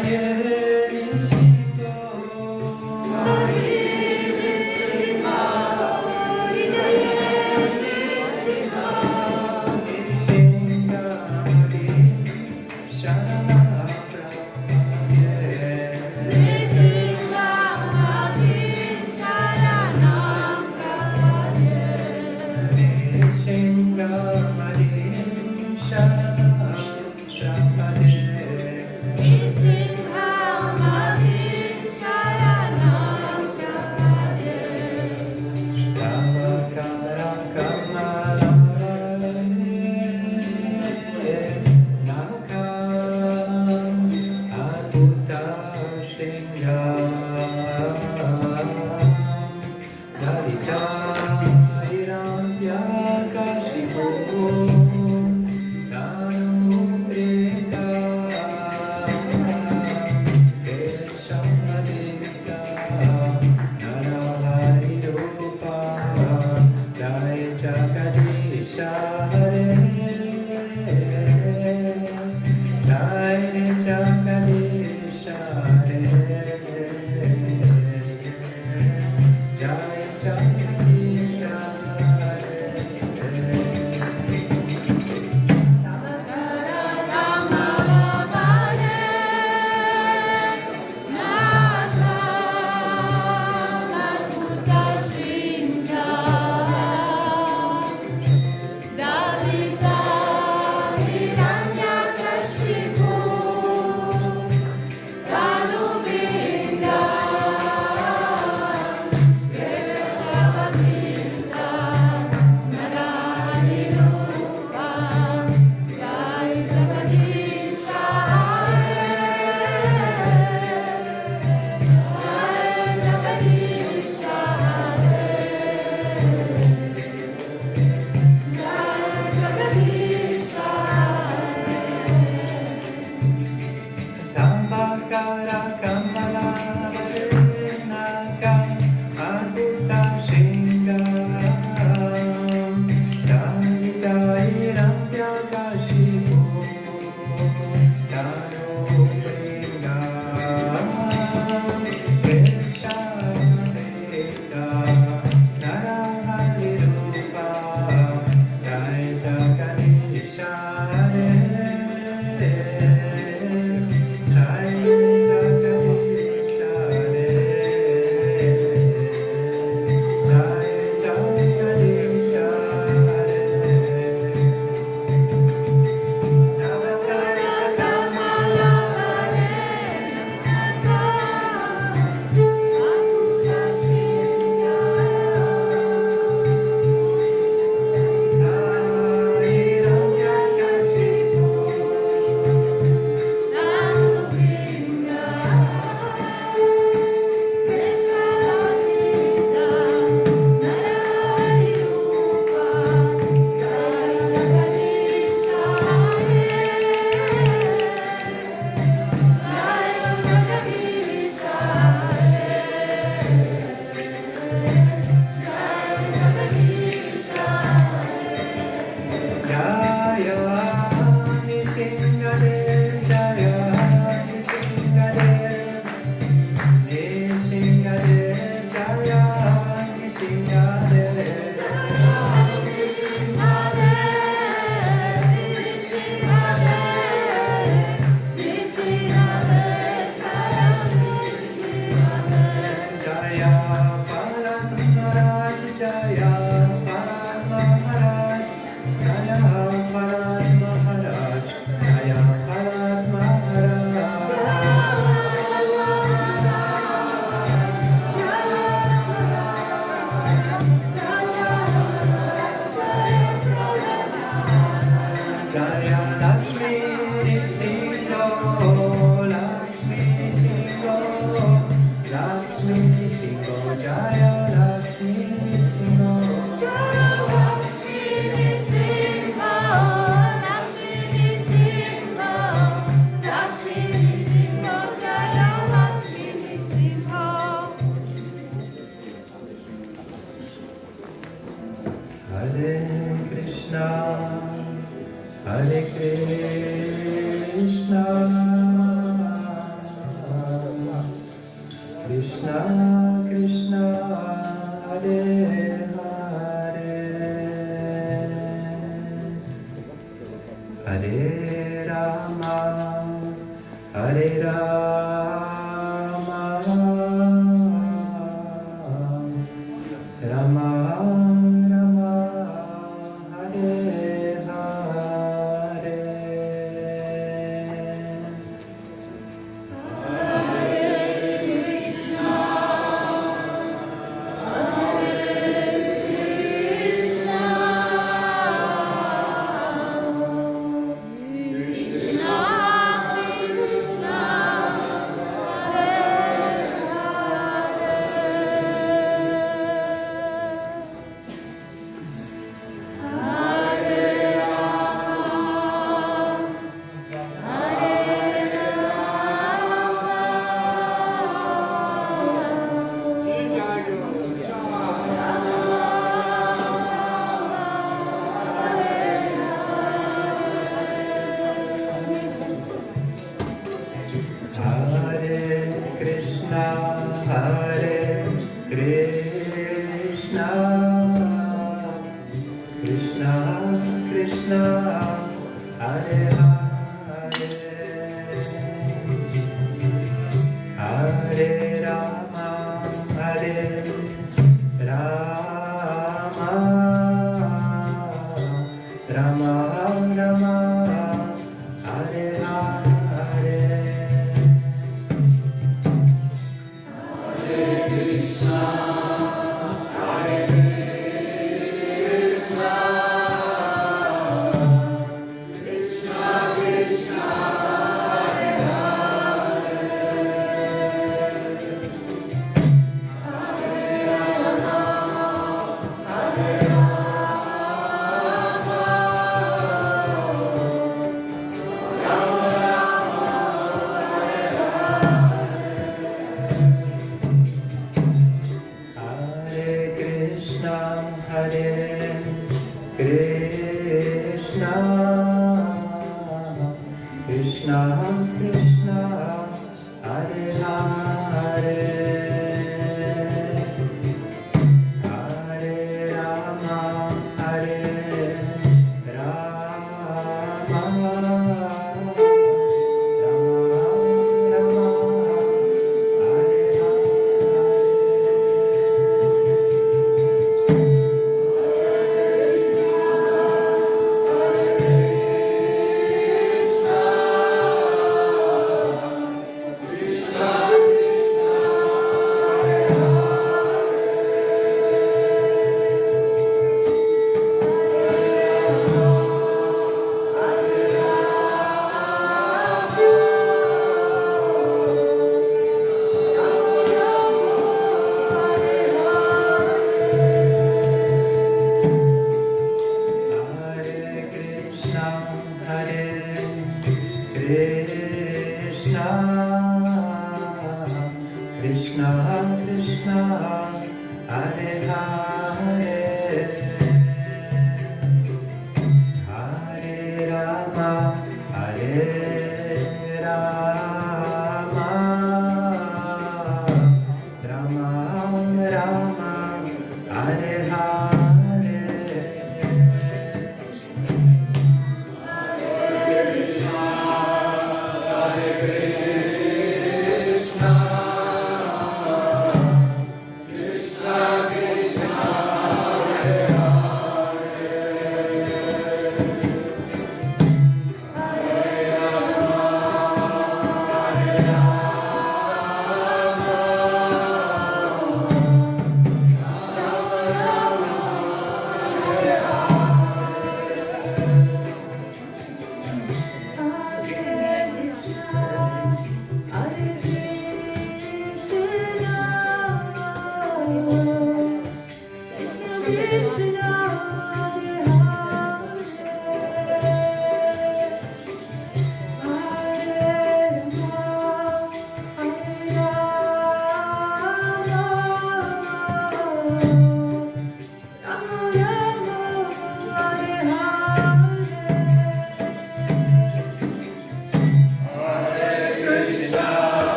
Hare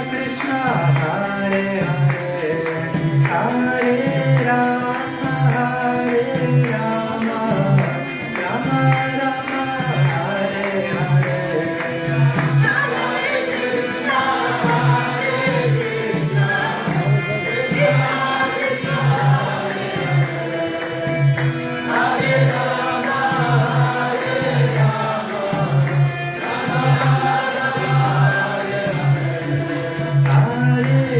Krishna, Hare Hare, Hare Rama, Hare Rama, Rama Rama, Hare Hare.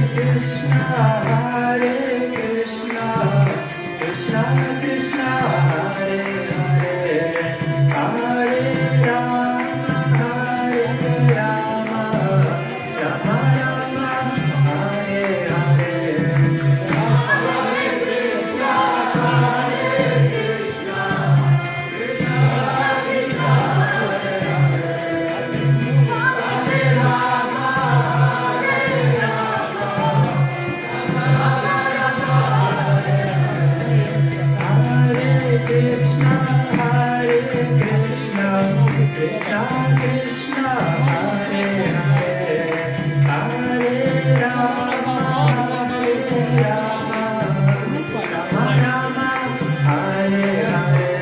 Krishna, Hare Krishna, Krishna Krishna, Hare Hare, Hare Rama, Hare Rama, Rama Rama, Hare Hare. Krishna, Hare Krishna, Krishna Krishna, Hare Hare, Hare Rama, Hare Rama, Rama Rama, Hare Hare.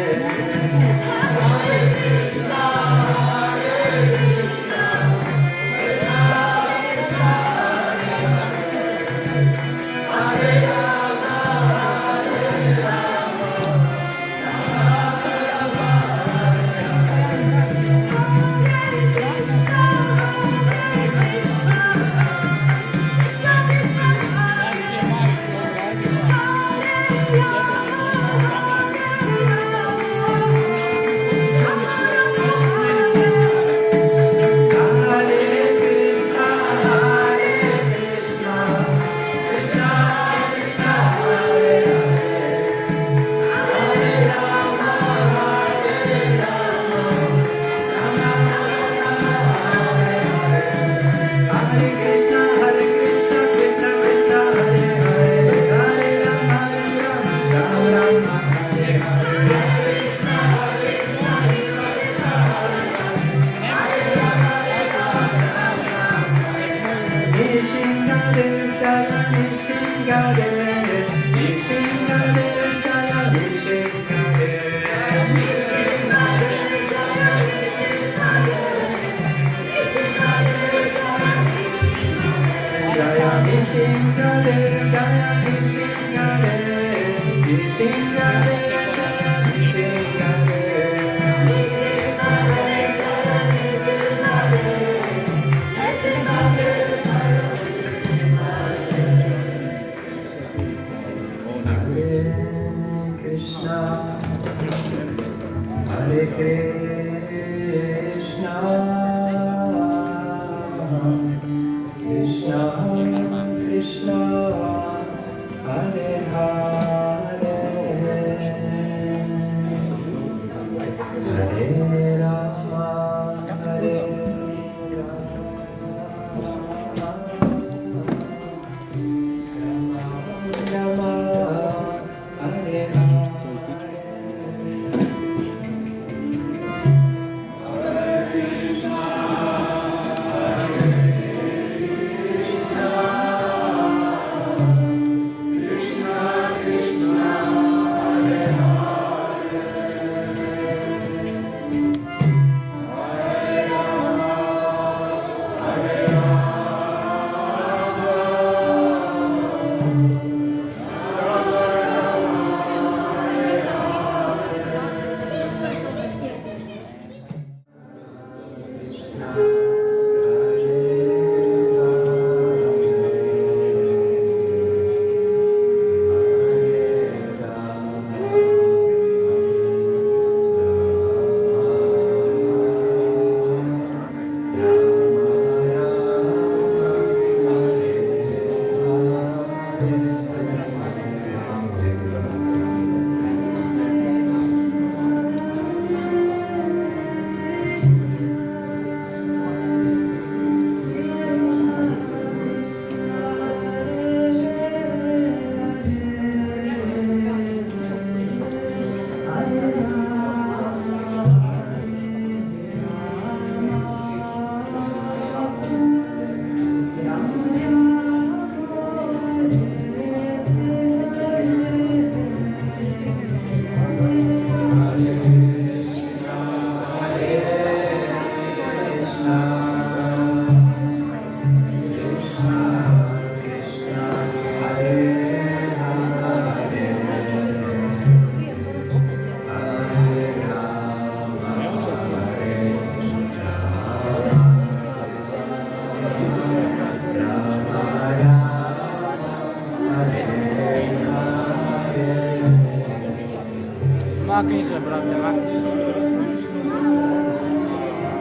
Maknite, brate, maknite.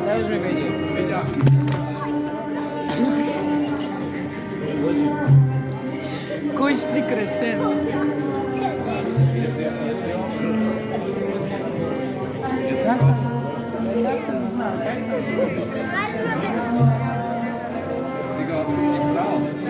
Ne uzmi video. Koji si ti kreten? Kak sam znao? Si brao?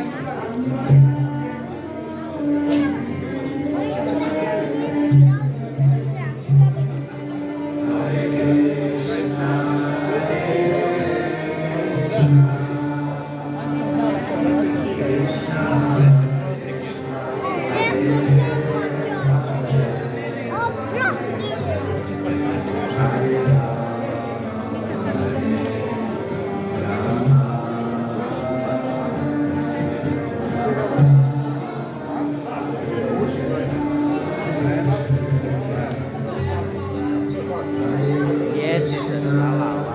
Jesi se znala,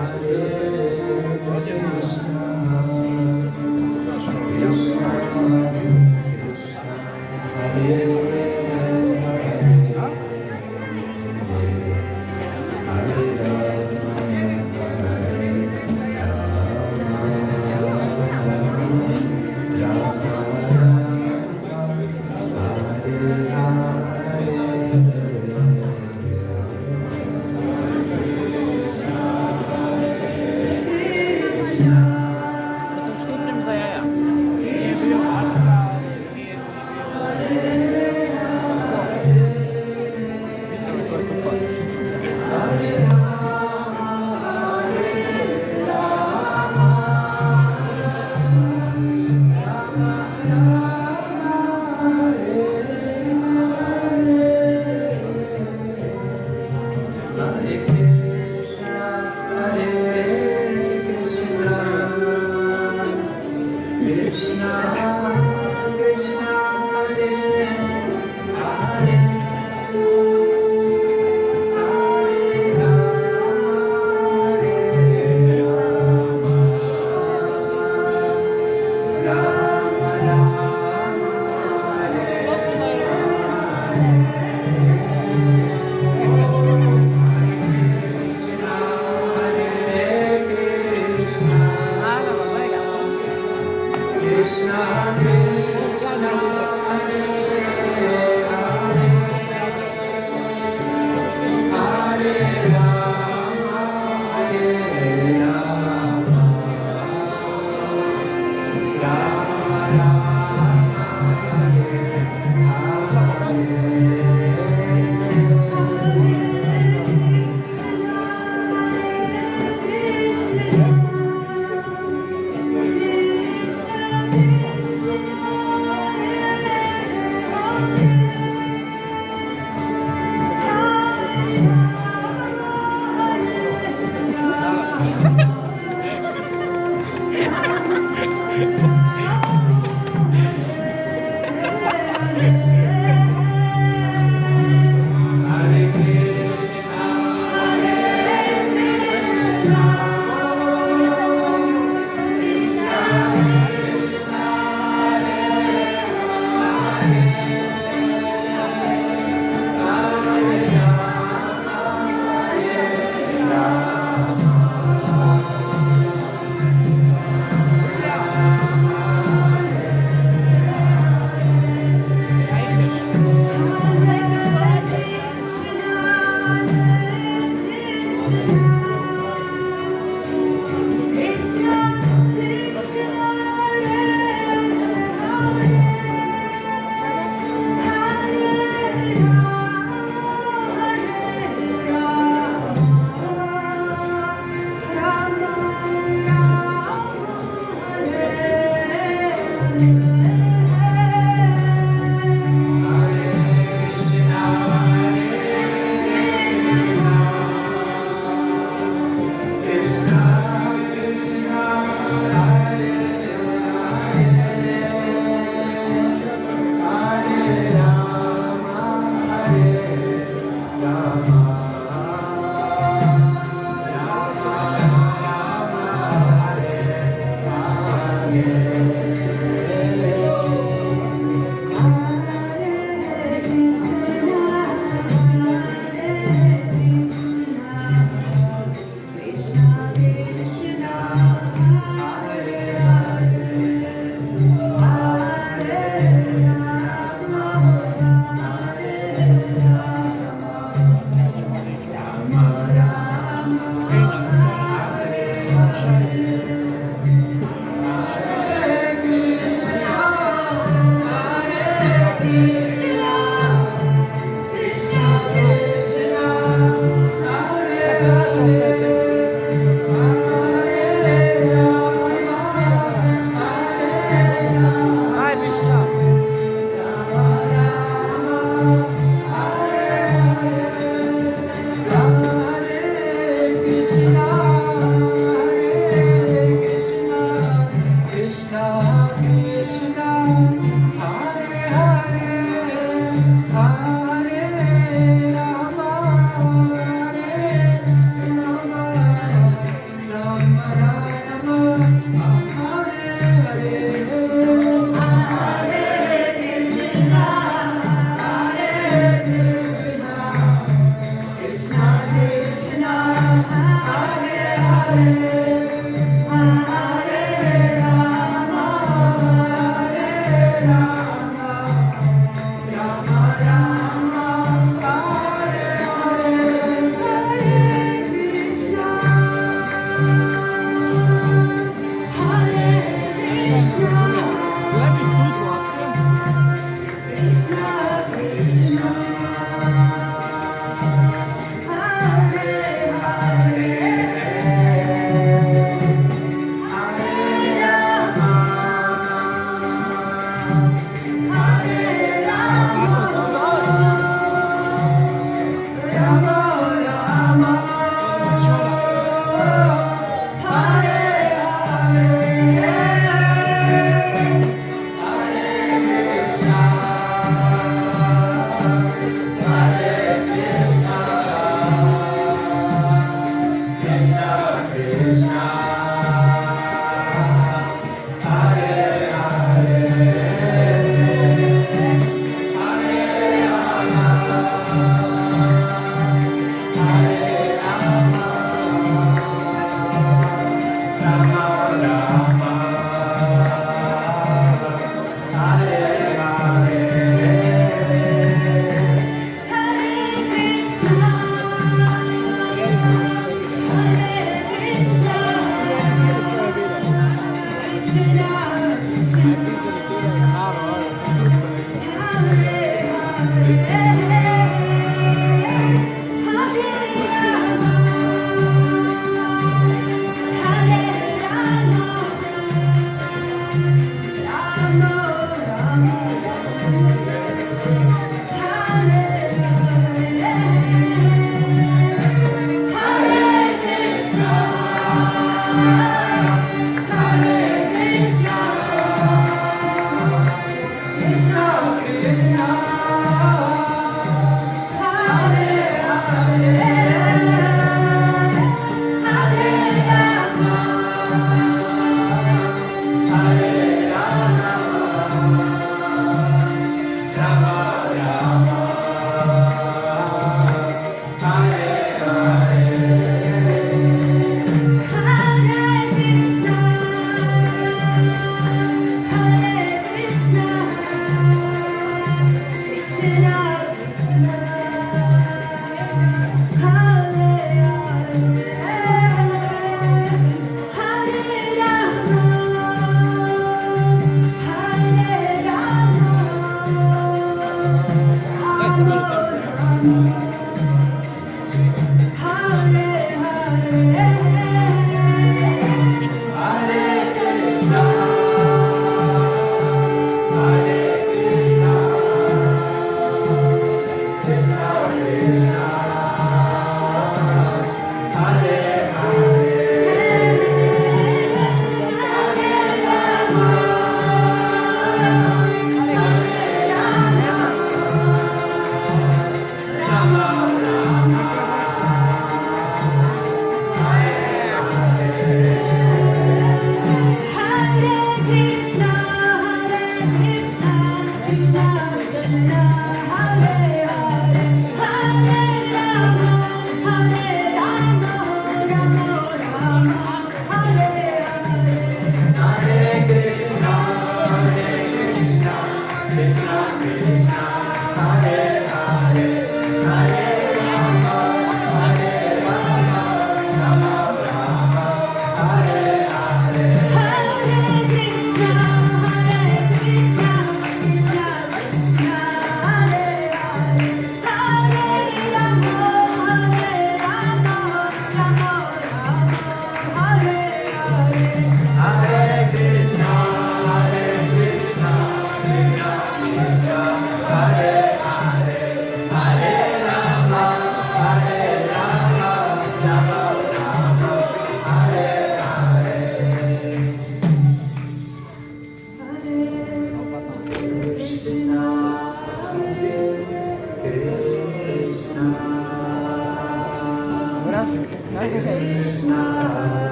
Zato što je Prem za jaja. Nije bio Hatta, nije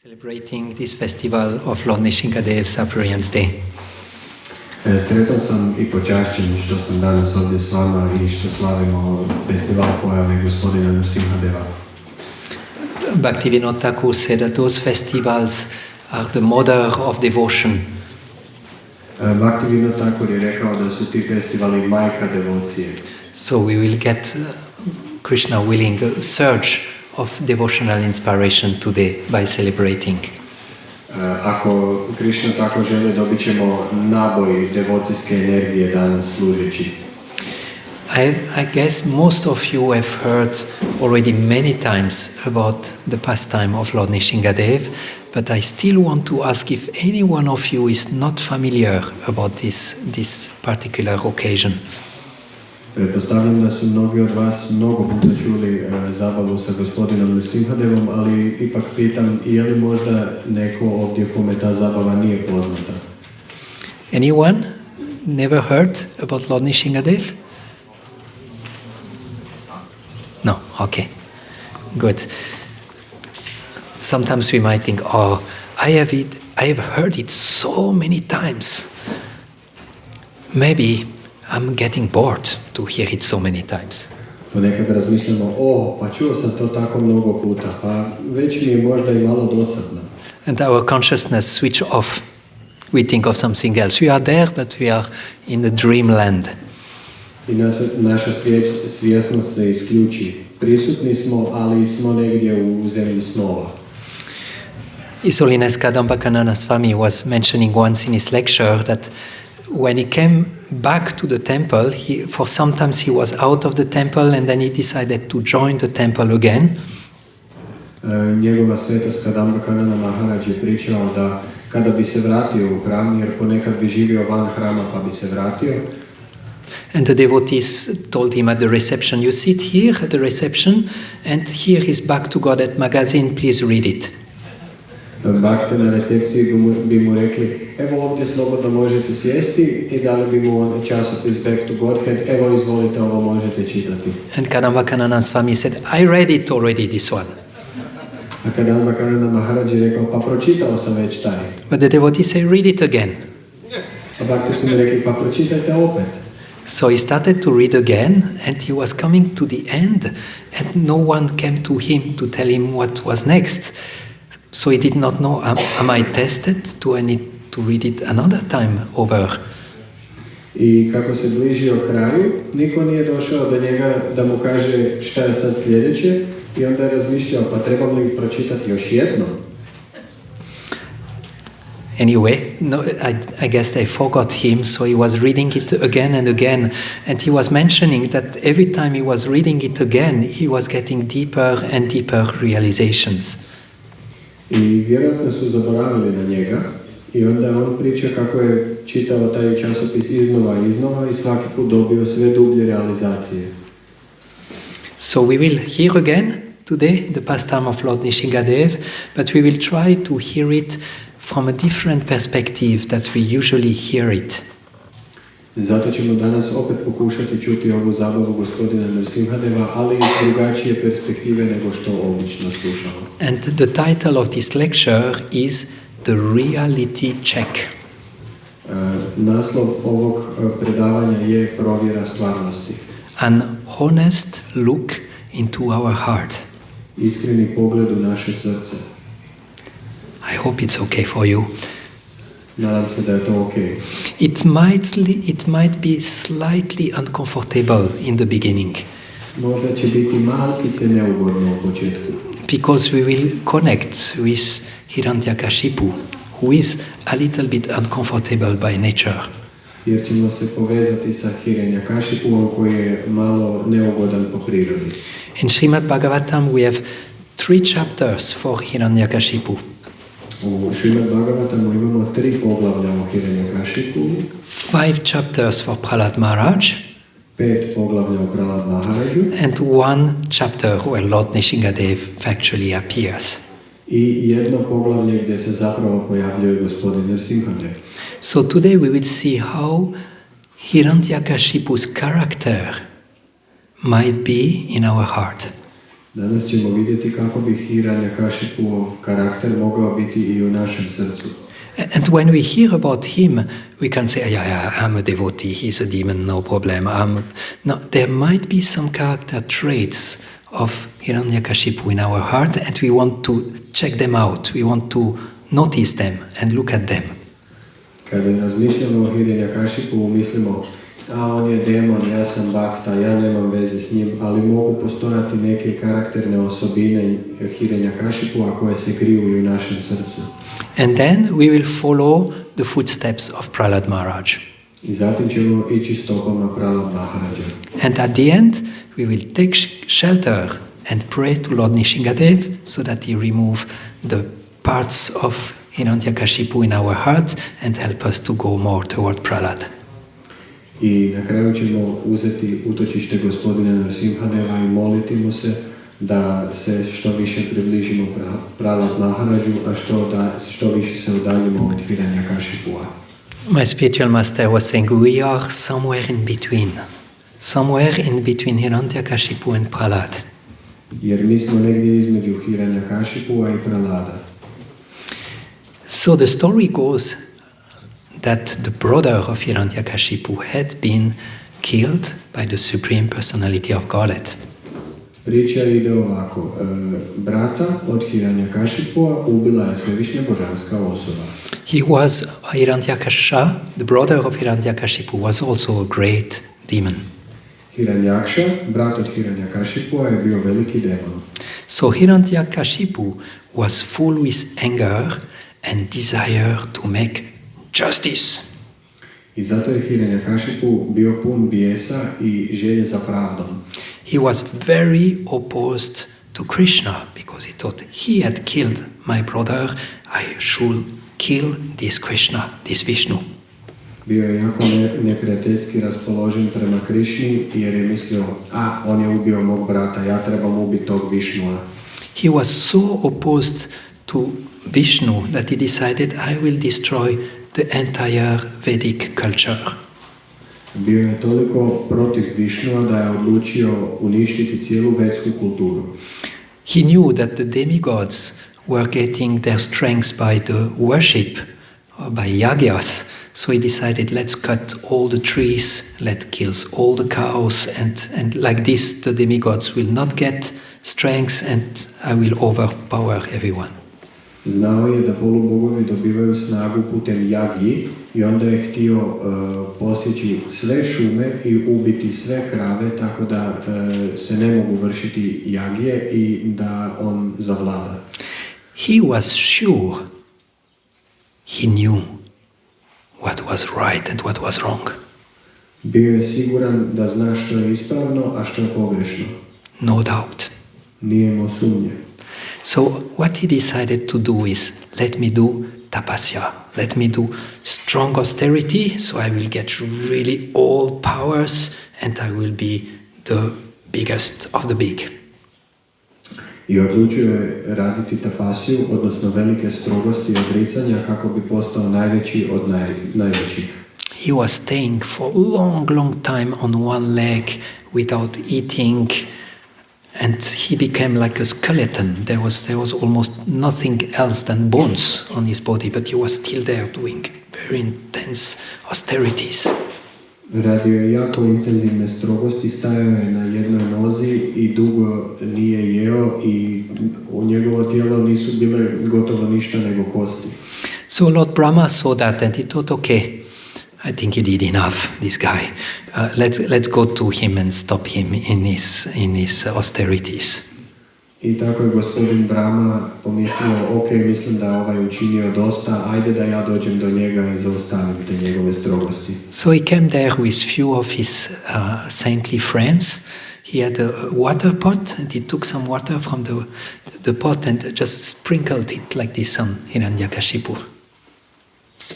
Celebrating this festival of Lord Narasimhadev's appearance day. Sretan sam I počašćen što sam danas ovdje s vama I što slavimo festival pojave Gospodina Narasimhadeva. Bhaktivinoda Thakur said that those festivals are the mother of devotion. Bhaktivinoda Thakur je rekao da su ti festivali majka devocije. So we will get, Krishna willing, a surge of devotional inspiration today by celebrating. Ako Krishna tako želi, dobit ćemo naboj devocijske energije danas služeći. I guess most of you have heard already many times about the pastime of Lord Narasimhadev, but I still want to ask if any one of you is not familiar about this particular occasion. Pretpostavljam da su mnogi od vas mnogo puta čuli zabavu sa Gospodinom Narasimhadevom, ali ipak pitam, je li možda neko ovdje kome ta zabava nije poznata? Anyone never heard about Lord Narasimhadev? No, okay, good. Sometimes we might think, oh, I have heard it so many times. Maybe I'm getting bored to hear it so many times. Nekad razmišljamo, pa čuo sam to tako mnogo puta, pa već mi je možda I malo dosadno. And our consciousness switch off. We think of something else. We are there, but we are in the dreamland. I naša svjesnost se isključi. Prisutni smo, ali smo negdje u zemlji snova. His Holiness Kadambakanana Swami was mentioning once in his lecture that when he came back to the temple, for sometimes he was out of the temple and then he decided to join the temple again. Njegova svetost Kadambakanana Maharaj je pričao da kada bi se vratio u hram, jer ponekad bi živio van hrama pa bi se vratio. And the devotees told him at the reception, you sit here at the reception and here is Back to God at magazine, please read it. Bhakte na recepciji bi mu rekli, evo ovdje slobodno možete sjesti I dali bi mu časopis Back to Godhead, evo izvolite, ovo možete čitati. And Kadambakanana Swami said, I read it already, this one. A Kadambakanana Maharaj je rekao, pa pročitao sam već taj. But the devotees say, read it again. A Bhakte su mu rekli, pa pročitajte opet. So he started to read again and he was coming to the end and no one came to him to tell him what was next. So he did not know, am I tested? Do I need to read it another time over? I kako se bližio kraju, niko nije došao do njega da mu kaže šta je sad sljedeće I onda je razmišljao, pa trebam li pročitati još jedno? Anyway, no, I guess they forgot him, so he was reading it again and again, and he was mentioning that every time he was reading it again, he was getting deeper and deeper realizations. I vjerojatno su zaboravili na njega I onda on priča kako je čitao taj časopis iznova I svaki put dobio sve dublje realizacije. So we will hear again today the pastime of Lord Narasimhadev, but we will try to hear it from a different perspective that we usually hear it. Zato ćemo danas opet pokušati čuti ovu zabavu gospodina Narasimhadeva, ali iz drugačije perspektive nego što obično slušamo. And the title of this lecture is The Reality Check. Naslov ovog predavanja je provjera stvarnosti. An honest look into our heart. Iskreni pogled u naše srce. I hope it's okay for you. Nadam se da je to ok. It might be slightly uncomfortable in the beginning, Možda će biti malkice neugodno u početku. because we will connect with Hiranyakashipu, who is a little bit uncomfortable by nature. Jer ćemo se povezati sa Hiranyakashipuom koji je malo neugodan po prirodi. In Srimad Bhagavatam we have 3 chapters for Hiranyakashipu. U Srimad Bhagavatamu imamo 3 poglavlja o Hiranyakashipu, 5 chapters for Prahlad Maharaj, 5 poglavlja o Prahlad Maharaju and 1 chapter where Lord Nrisinghadev factually appears. i jedno poglavlje gdje se zapravo pojavljuje gospodin Narasimhadev. So today we will see how Hiranyakashipu's character might be in our heart. Danas ćemo vidjeti kako bi Hiranyakashipuov karakter mogao biti i u našem srcu. And when we hear about him, we can say, yeah, I'm a devotee, he's a demon, no problem. No, there might be some character traits of Hiranyakashipu in our heart, and we want to check them out. We want to notice them and look at them. Kada razmišljamo o Hiranyakashipu, mislimo, on je demon, ja sam bakta, ja nemam veze s njim, ali mogu postojati neke karakterne osobine Hiranyakashipua koje se kriju i u našem srcu. And then we will follow the footsteps of Prahlad Maharaj. I zatim ćemo ići stopama Prahlad Maharaja. And at the end, we will take shelter and pray to Lord Nrisinghadev so that he remove the parts of Hiranyakashipu in our heart and help us to go more toward Prahlad. I na kraju ćemo uzeti utočište gospodina Narasimhadeva i moliti mu se da se što više približimo Prahlad Maharaju, a što više se udaljimo od Hiranyakashipua. My spiritual master was saying we are somewhere in between Hiranyakashipu and Prahlad. Jer mi smo negdje između Hiranyakashipua i Prahlada. So the story goes that the brother of Hiranyakashipu had been killed by the Supreme Personality of Godhead. Priča ide ovako. Brata od Hiranyakashipua ubila je svevišnja božanska osoba. He was Hiranyakasha, the brother of Hiranyakashipu, was also a great demon. Hiranyaksha, brat od Hiranyakashipua, je bio veliki demon. So Hiranyakashipu was full with anger and desire to make justice. I zato je Hiranyakashipu bio pun bijesa i želje za pravdom. He was very opposed to Krishna because he thought he had killed my brother, I should kill this Krishna, this Vishnu. Bio je jako neprijateljski raspoložen prema Krišni jer je mislio, on je ubio mog brata, ja trebam ubiti tog Višnua. He was so opposed to Vishnu that he decided I will destroy the entire Vedic culture. Bio je toliko protiv Višnua da je odlučio uništiti cijelu vedsku kulturu. He knew that the demigods were getting their strength by the worship, or by yagyas, so he decided let's cut all the trees, let's kill all the cows, and like this the demigods will not get strength and I will overpower everyone. Znao je da polubogovi dobivaju snagu putem jagji i onda je htio posjeći sve šume i ubiti sve krave tako da se ne mogu vršiti jagje i da on zavlada. He was sure he knew what was right and what was wrong. Bio je siguran da zna što je ispravno, a što je pogrešno. No doubt. Nije imao sumnje. So what he decided to do is, let me do tapasya, let me do strong austerity, so I will get really all powers and I will be the biggest of the big. I odlučio je raditi tapasiju, odnosno velike strogosti i odricanja kako bi postao najveći od najvećih. he was staying for a long, long time on one leg without eating, and he became like a skeleton. There was almost nothing else than bones on his body, but he was still there doing very intense austerities. Radio je jako intenzivne strogosti, stajao je na jednoj nozi i dugo nije jeo i u njegovo tijelo nisu bile gotovo ništa nego kosti. So Lord Brahma saw that and he thought, okay, I think he did enough, this guy. Let's go to him and stop him in his austerities. I tako je gospodin Brahma pomislio, ok, mislim da je ovaj učinio dosta, ajde da ja dođem do njega i zaustavim te njegove strogosti. So he came there with few of his saintly friends. He had a water pot and he took some water from the pot and just sprinkled it like this on Hiranyakashipu.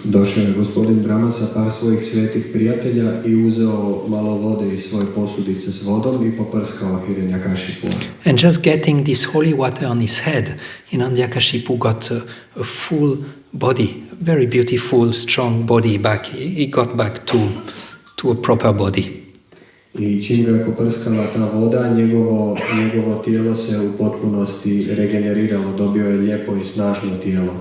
Došao je gospodin Brahma sa par svojih svetih prijatelja i uzeo malo vode iz svoje posudice s vodom i poprskao Hiranyakashipu. And just getting this holy water on his head, Hiranyakashipu got a full body, very beautiful, strong body back. He got back to a proper body. I čim ga je poprskala ta voda, njegovo tijelo se u potpunosti regeneriralo, dobio je lijepo i snažno tijelo.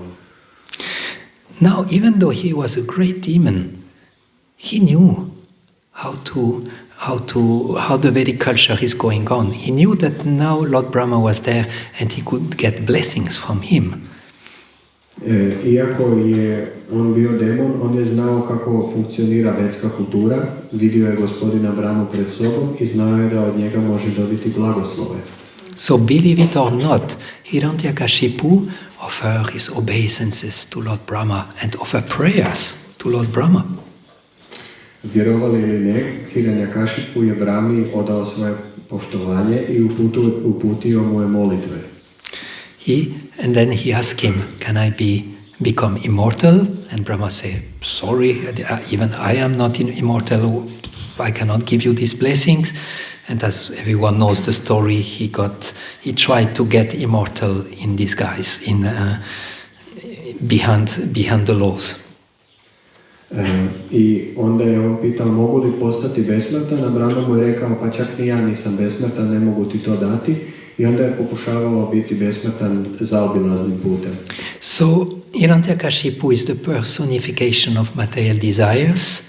Now, even though he was a great demon, he knew how the Vedic culture is going on. He knew that now Lord Brahma was there and he could get blessings from him. Iako je on bio demon, on je znao kako funkcionira vedska kultura, vidio je gospodina Brahmu pred sobom i znao je da od njega može dobiti blagoslove. So believe it or not, Hiranyakashipu offered his obeisances to Lord Brahma and offered prayers to Lord Brahma. Vjerovali ili ne, Hiranyakashipu je Brahmi odao svoje poštovanje i uputio mu je molitve. And then he asked him, can I become immortal? And Brahma said, sorry, even I am not immortal, I cannot give you these blessings. And as everyone knows the story, he tried to get immortal in disguise, behind the laws. I onda je on pitao, mogu li postati besmrtan, a Brahma mu je rekao, pa čak ni ja nisam besmrtan, ne mogu ti to dati. I onda je pokušavao biti besmrtan zaobilaznim putem. So Hiranyakashipu is the personification of material desires,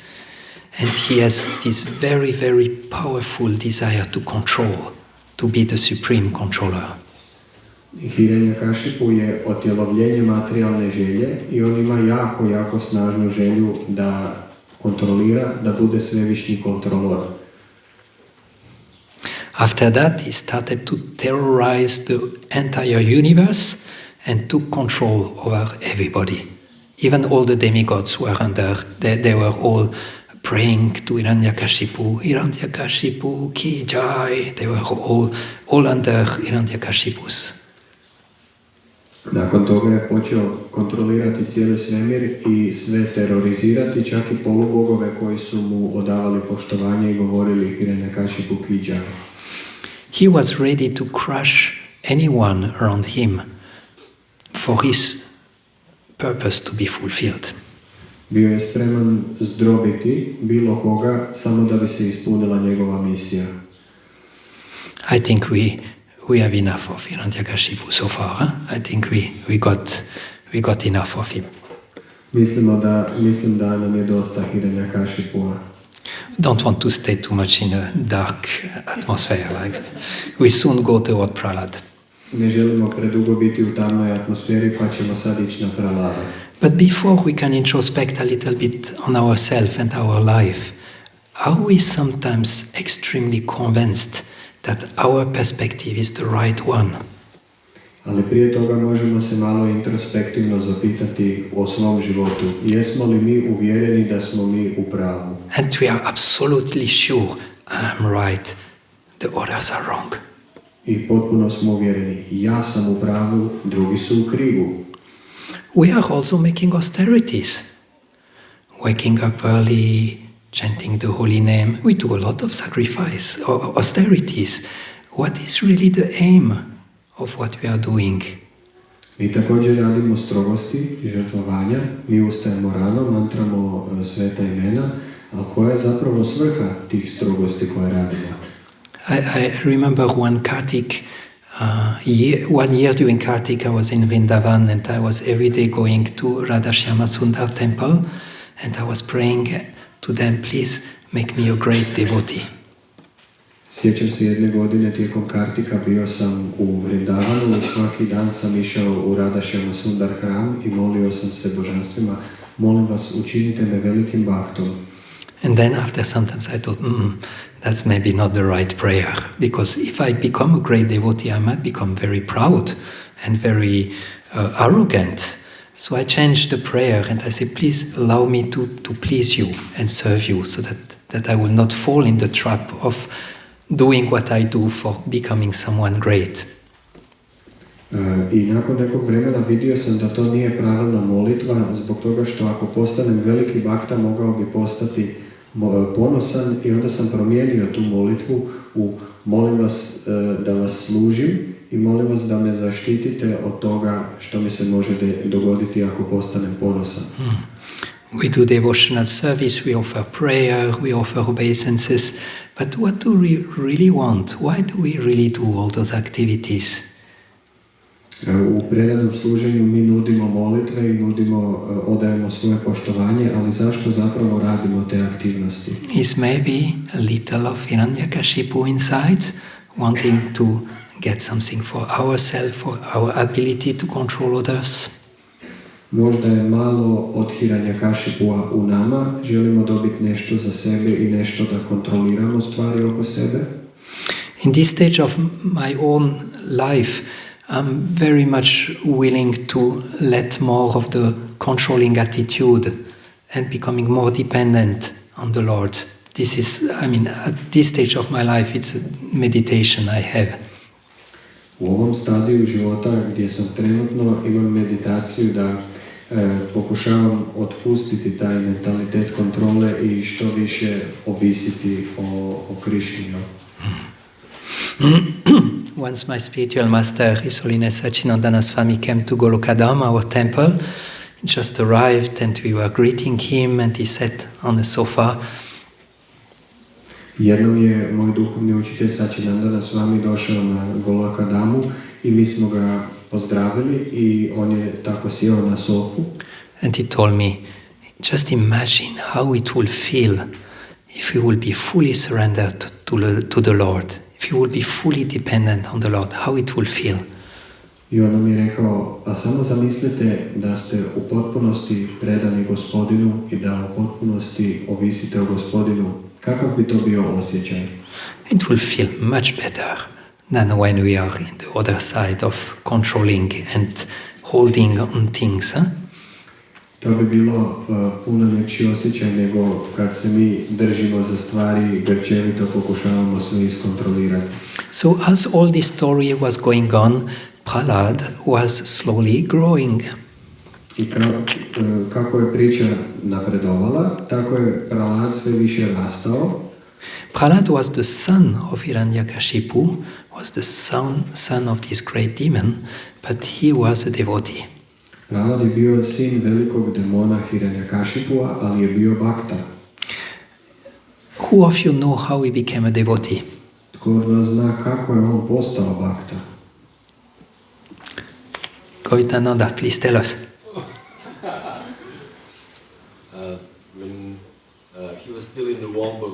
and he has this very, very powerful desire to control, to be the supreme controller. Hiranyakashipu je otjelovljenje materijalne želje i on ima jako, jako snažnu želju da kontrolira, da bude svevišnji kontrolor. After that, he started to terrorize the entire universe and took control over everybody. Even all the demigods were under, they were all praying to Hiranyakashipu, Hiranyakashipu ki jai. They were all under Hiranyakashipu's. Nakon toga je počeo kontrolirati cijeli svemir i sve terorizirati, čak i polubogove koji su mu odavali poštovanje i govorili Hiranyakashipu ki jai. He was ready to crush anyone around him for his purpose to be fulfilled. Bio je spreman zdrobiti bilo koga samo da bi se ispunila njegova misija. I think we have enough of Hiranyakashipu so far. Huh? I think we got enough of him. Mislim da nam je dosta Hiranyakashipua. Don't want to stay too much in a dark atmosphere. Like we soon go toward Prahlad. Ne želimo predugo biti u tamnoj atmosferi, pa ćemo sad ići na Prahlada. But before we can introspect a little bit on ourselves and our life, are we sometimes extremely convinced that our perspective is the right one? Ali prije toga možemo se malo introspektivno zapitati o svom životu. Jesmo li mi uvjereni da smo mi u pravu? And we are absolutely sure, I'm right, the others are wrong. I potpuno smo uvjereni, ja sam u pravu, drugi su u krivu. We are also making austerities. Waking up early, chanting the holy name. We do a lot of sacrifice, or austerities. What is really the aim of what we are doing? Mi također radimo strogosti i žrtvovanja, mi ustajemo rano, mantramo sveta imena, ali koja je zapravo svrha tih strogosti koje radimo? I remember one year during Kartik I was in Vrindavan and I was every day going to Radha Shyama Sundar temple and I was praying to them, please make me a great devotee. Sjećam se jedne godine tijekom Kartika bio sam u Vrindavanu i svaki dan sam išao u Radha Shyama Sundar hram i molio sam se božanstvima, molim vas učinite me velikim bhaktom. And then after sometimes I thought, that's maybe not the right prayer, because if I become a great devotee, I might become very proud and very arrogant. So I changed the prayer and I said, please allow me to please you and serve you so that I will not fall in the trap of doing what I do for becoming someone great. I nakon nekog vremena vidio sam da to nije pravilna molitva zbog toga što ako postanem veliki bhakta mogao bi postati ponosan i onda sam promijenio tu molitvu u molim vas da vas služim i molim vas da me zaštitite od toga što mi se može dogoditi ako postanem ponosan. We do devotional service, we offer prayer, we offer obeisances, but what do we really want? Why do we really do all those activities? U predanom služenju mi nudimo molitve i odajemo svoje poštovanje, ali zašto zapravo radimo te aktivnosti? Is maybe a little of Hiranyakashipu inside, wanting to get something for ourselves, for our ability to control others? Možda je malo od Hiranyakashipua u nama, želimo dobiti nešto za sebe i nešto da kontroliramo stvari oko sebe. In this stage of my own life, I'm very much willing to let more of the controlling attitude and becoming more dependent on the Lord. This is, at this stage of my life, it's a meditation I have. U ovom stadiju života gdje sam trenutno imam meditaciju da pokušavam otpustiti taj mentalitet kontrole i što više ovisiti o Krišni. Once my spiritual master, His Holiness Sacinandana Swami, came to Golokadam, our temple. He just arrived and we were greeting him and he sat on a sofa. Jednom je moj duhovni učitelj Sacinandana Swami došao na Golokadamu i mi smo ga pozdravili i on je tako sjeo na sofu. And he told me, just imagine how it will feel if we will be fully surrendered to the Lord. If you will be fully dependent on the Lord, how it will feel. I on nam je rekao, a samo zamislite da ste u potpunosti predani Gospodinu i da u potpunosti ovisite o Gospodinu. Kakav bi to bio osjećaj? It will feel much better than when we are in the other side of controlling and holding on things. To bi bilo puno ljepši osjećaj nego kad se mi držimo za stvari i grčevito pokušavamo sve iskontrolirati. So as all this story was going on, Prahlad was slowly growing. I kako je priča napredovala, tako je Prahlad sve više rastao. Prahlad was the son of Hiranyakashipu, was the son of this great demon, but he was a devotee. Prahlad je bio sin velikog demona Hiranyakashipua, ali je bio bhakta. Who of you know how he became a devotee? Tko od vas zna kako je on postao bhakta? Govitananda, please tell us. When he was still in the womb of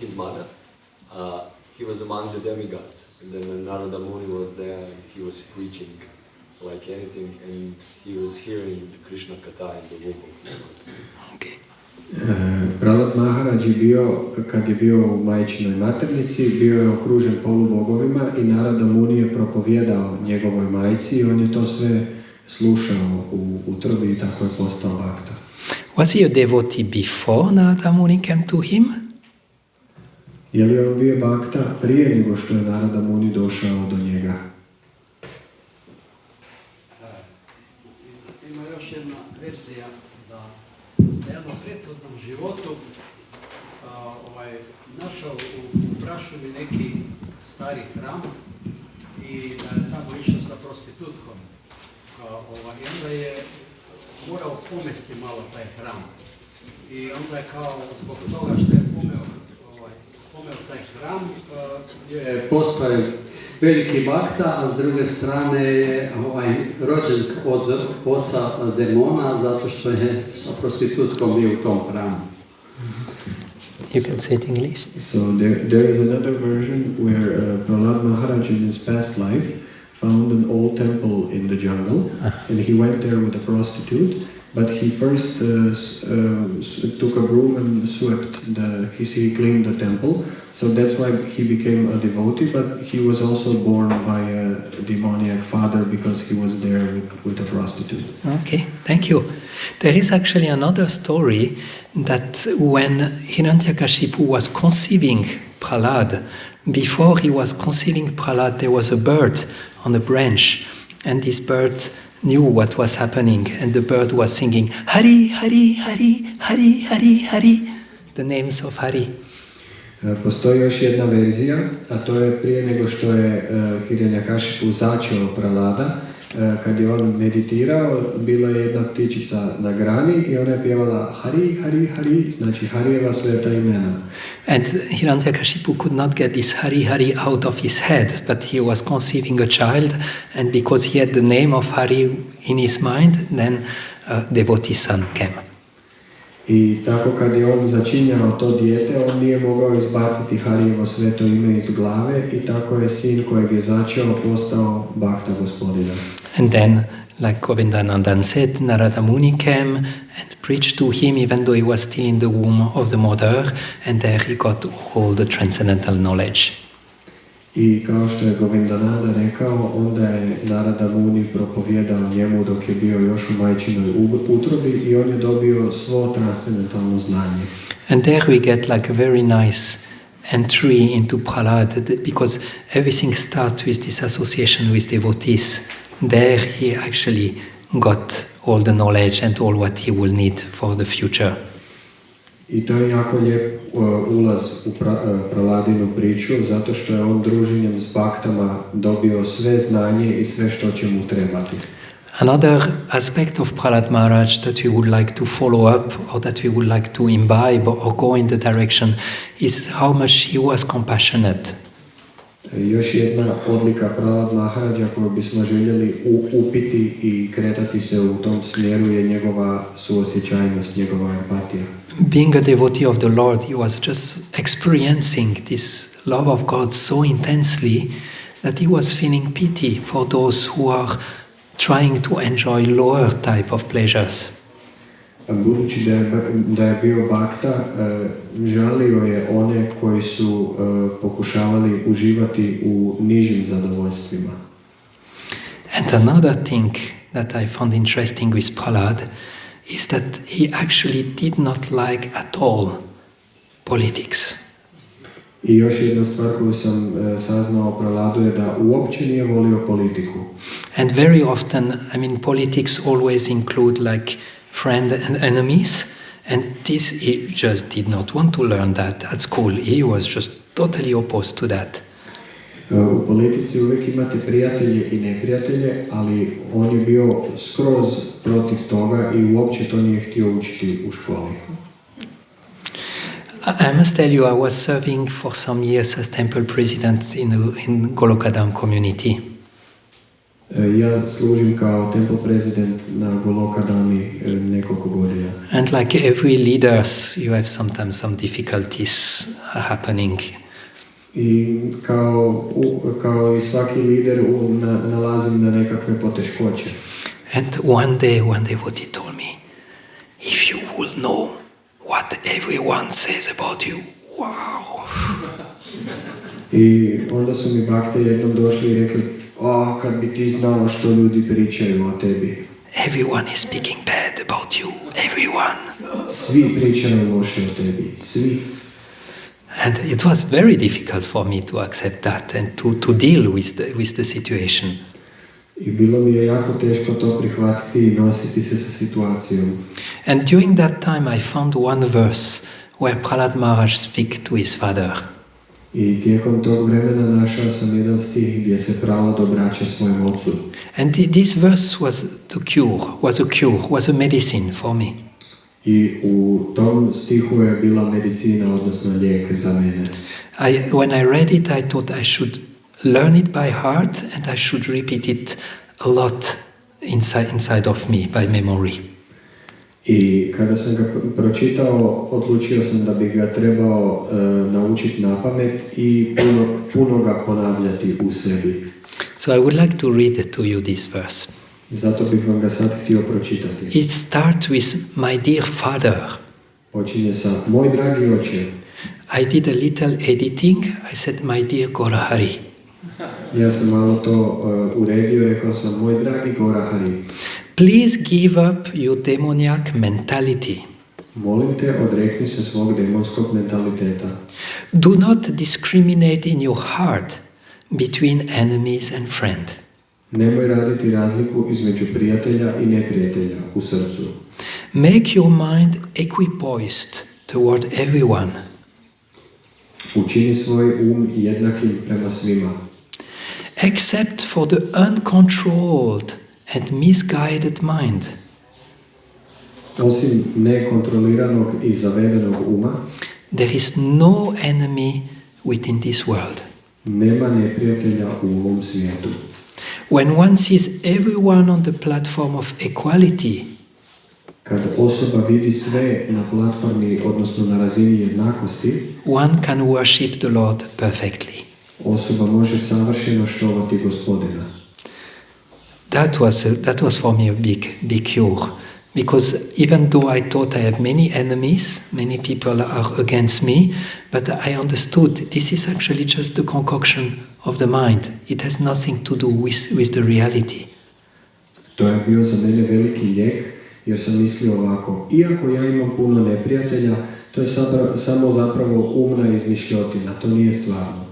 his mother, he was among the demigods. And then when Narada Muni was there, he was preaching like anything, and he was hearing Krishna Katha in the womb of his mother. Okay. Prahlad Maharaj je bio, kad je bio u majčinoj maternici, bio je okružen polubogovima i Narada Muni je propovjedao njegovoj majci i on je to sve slušao u utrobi i tako je postao bhakta. Was he a devotee before Narada Muni came to him? Je li on bio bhakta prije nego što je Narada Muni došao do njega? Ima još jedna verzija da je jednom prethodnom životu našao u prašumi neki stari hram i i tamo išao sa prostitutkom. I onda je morao pomesti malo taj hram. I onda je kao zbog toga što je pomeo taj hram, je postavio veliki bakta, a s druge strane je rođen od oca demona zato što je sa prostitutkom bio u tom hramu. You can say it in English. So there is another version where Prahlad Maharaj in his past life found an old temple in the jungle, and he went there with a prostitute. But he first took a broom and swept he cleaned the temple. So that's why he became a devotee. But he was also born by a demoniac father because he was there with a prostitute. Okay, thank you. There is actually another story that when Hiranyakashipu was conceiving Prahlad, before he was conceiving Prahlad, there was a bird on a branch, and this bird knew what was happening, and the bird was singing Hari, Hari, Hari, Hari, Hari, Hari, the names of Hari. Postoji još jedna verzija, a to je prije nego što je Hiranyakashipu začeo Prahlada, kad je on meditirao, bila je jedna ptičica na grani i ona je pjevala Hari, Hari, Hari, znači Harijeva sveta imena. And Hiranyakashipu could not get this Hari Hari out of his head, but he was conceiving a child, and because he had the name of Hari in his mind, then a devotee son came. I tako kad je on začinjao to dijete, on nije mogao izbaciti Harijevo sveto ime iz glave i tako je sin kojeg je začeo postao Bhakta Gospodina. And then, like Govindanandan said, Narada Muni came and preached to him even though he was still in the womb of the mother, and there he got all the transcendental knowledge. I kao što je Govindananda rekao, onda je Narada Muni propovijedao njemu dok je bio još u majčinoj utrobi i on je dobio svo transcendentalno znanje. And there we get like a very nice entry into Prahlad, because everything starts with this association with devotees. There he actually got all the knowledge and all what he will need for the future. I to je jako lijep ulaz u Prahladinu priču, zato što je on druženjem s baktama dobio sve znanje i sve što će mu trebati. Another aspect of Prahlad Maharaj that we would like to follow up, or that we would like to imbibe or go in the direction, is how much he was compassionate. Još jedna odlika Prahlad Maharaja koju bismo željeli upiti i kretati se u tom smjeru je njegova suosjećajnost, njegova empatija. Being a devotee of the Lord, he was just experiencing this love of God so intensely that he was feeling pity for those who are trying to enjoy lower type of pleasures. Budući da je bio Bhakta, žalio je one koji su pokušavali uživati u nižim zadovoljstvima. And another thing that I found interesting with Prahlad is that he actually did not like at all politics. I još jedna stvar koju sam saznao o Prahladu je da uopće nije volio politiku. And very often, I mean, politics always include like friends and enemies, and this he just did not want to learn that at school. He was just totally opposed to that. U politici uvijek imate prijatelje i neprijatelje, ali on je bio skroz protiv toga i uopće to nije htio učiti u školi. I must tell you, I was serving for some years as temple president in Golokadam community. Ja služim kao temple president na Golokadami nekoliko godina. And like every leaders, you have sometimes some difficulties happening. I kao i svaki lider nalazim na nekakve poteškoće. And one day devotee told me, if you will know what everyone says about you, wow. I onda su mi bakte jednom došli i rekli, kad bi ti znao što ljudi pričaju o tebi. Everyone is speaking bad about you, everyone. Svi pričaju loše o tebi, svi. And it was very difficult for me to accept that and to deal with the situation. I bilo mi je jako teško to prihvatiti i nositi se sa situacijom. And during that time I found one verse where Prahlad Maharaj speak to his father. I tijekom tog vremena našao sam jedan stih gdje se pravo obraća svojem ocu. And this verse was a medicine for me. I u tom stihu je bila medicina, odnosno lijek za mene. When I read it, I thought I should learn it by heart and I should repeat it a lot inside of me by memory. I kada sam ga pročitao, odlučio sam da bi ga trebao naučiti na pamet i puno ga ponavljati u sebi. So I would like to read to you this verse. Zato bih vam ga sad htio pročitati. It starts with my dear father. Počinje sa moj dragi oče. I did a little editing. I said my dear Gaura. Ja sam malo to uredio, rekao sam moj dragi Gaura. Please give up your demoniac mentality. Molim te, odrekni se svog demonskog mentaliteta. Do not discriminate in your heart between enemies and friend. Nemoj raditi razliku između prijatelja i neprijatelja u srcu. Make your mind equipoised toward everyone. Učini svoj jednakim prema svima. Except for the uncontrolled and misguided mind. Osim nekontroliranog i zavedenog uma, there is no enemy within this world. Nema neprijatelja u ovom svijetu. When one sees everyone on the platform of equality, kad osoba vidi sve na platformi, odnosno na razini jednakosti, one can worship the Lord perfectly. Osoba može savršeno štovati Gospodina. That was for me a big cure, because even though I thought I have many enemies, many people are against me, but I understood this is actually just the concoction of the mind. It has nothing to do with the reality. To je bio za mene veliki lijek, jer sam mislio ovako, iako ja imam puno neprijatelja, to je samo zapravo umna izmišljotina, to nije stvarno.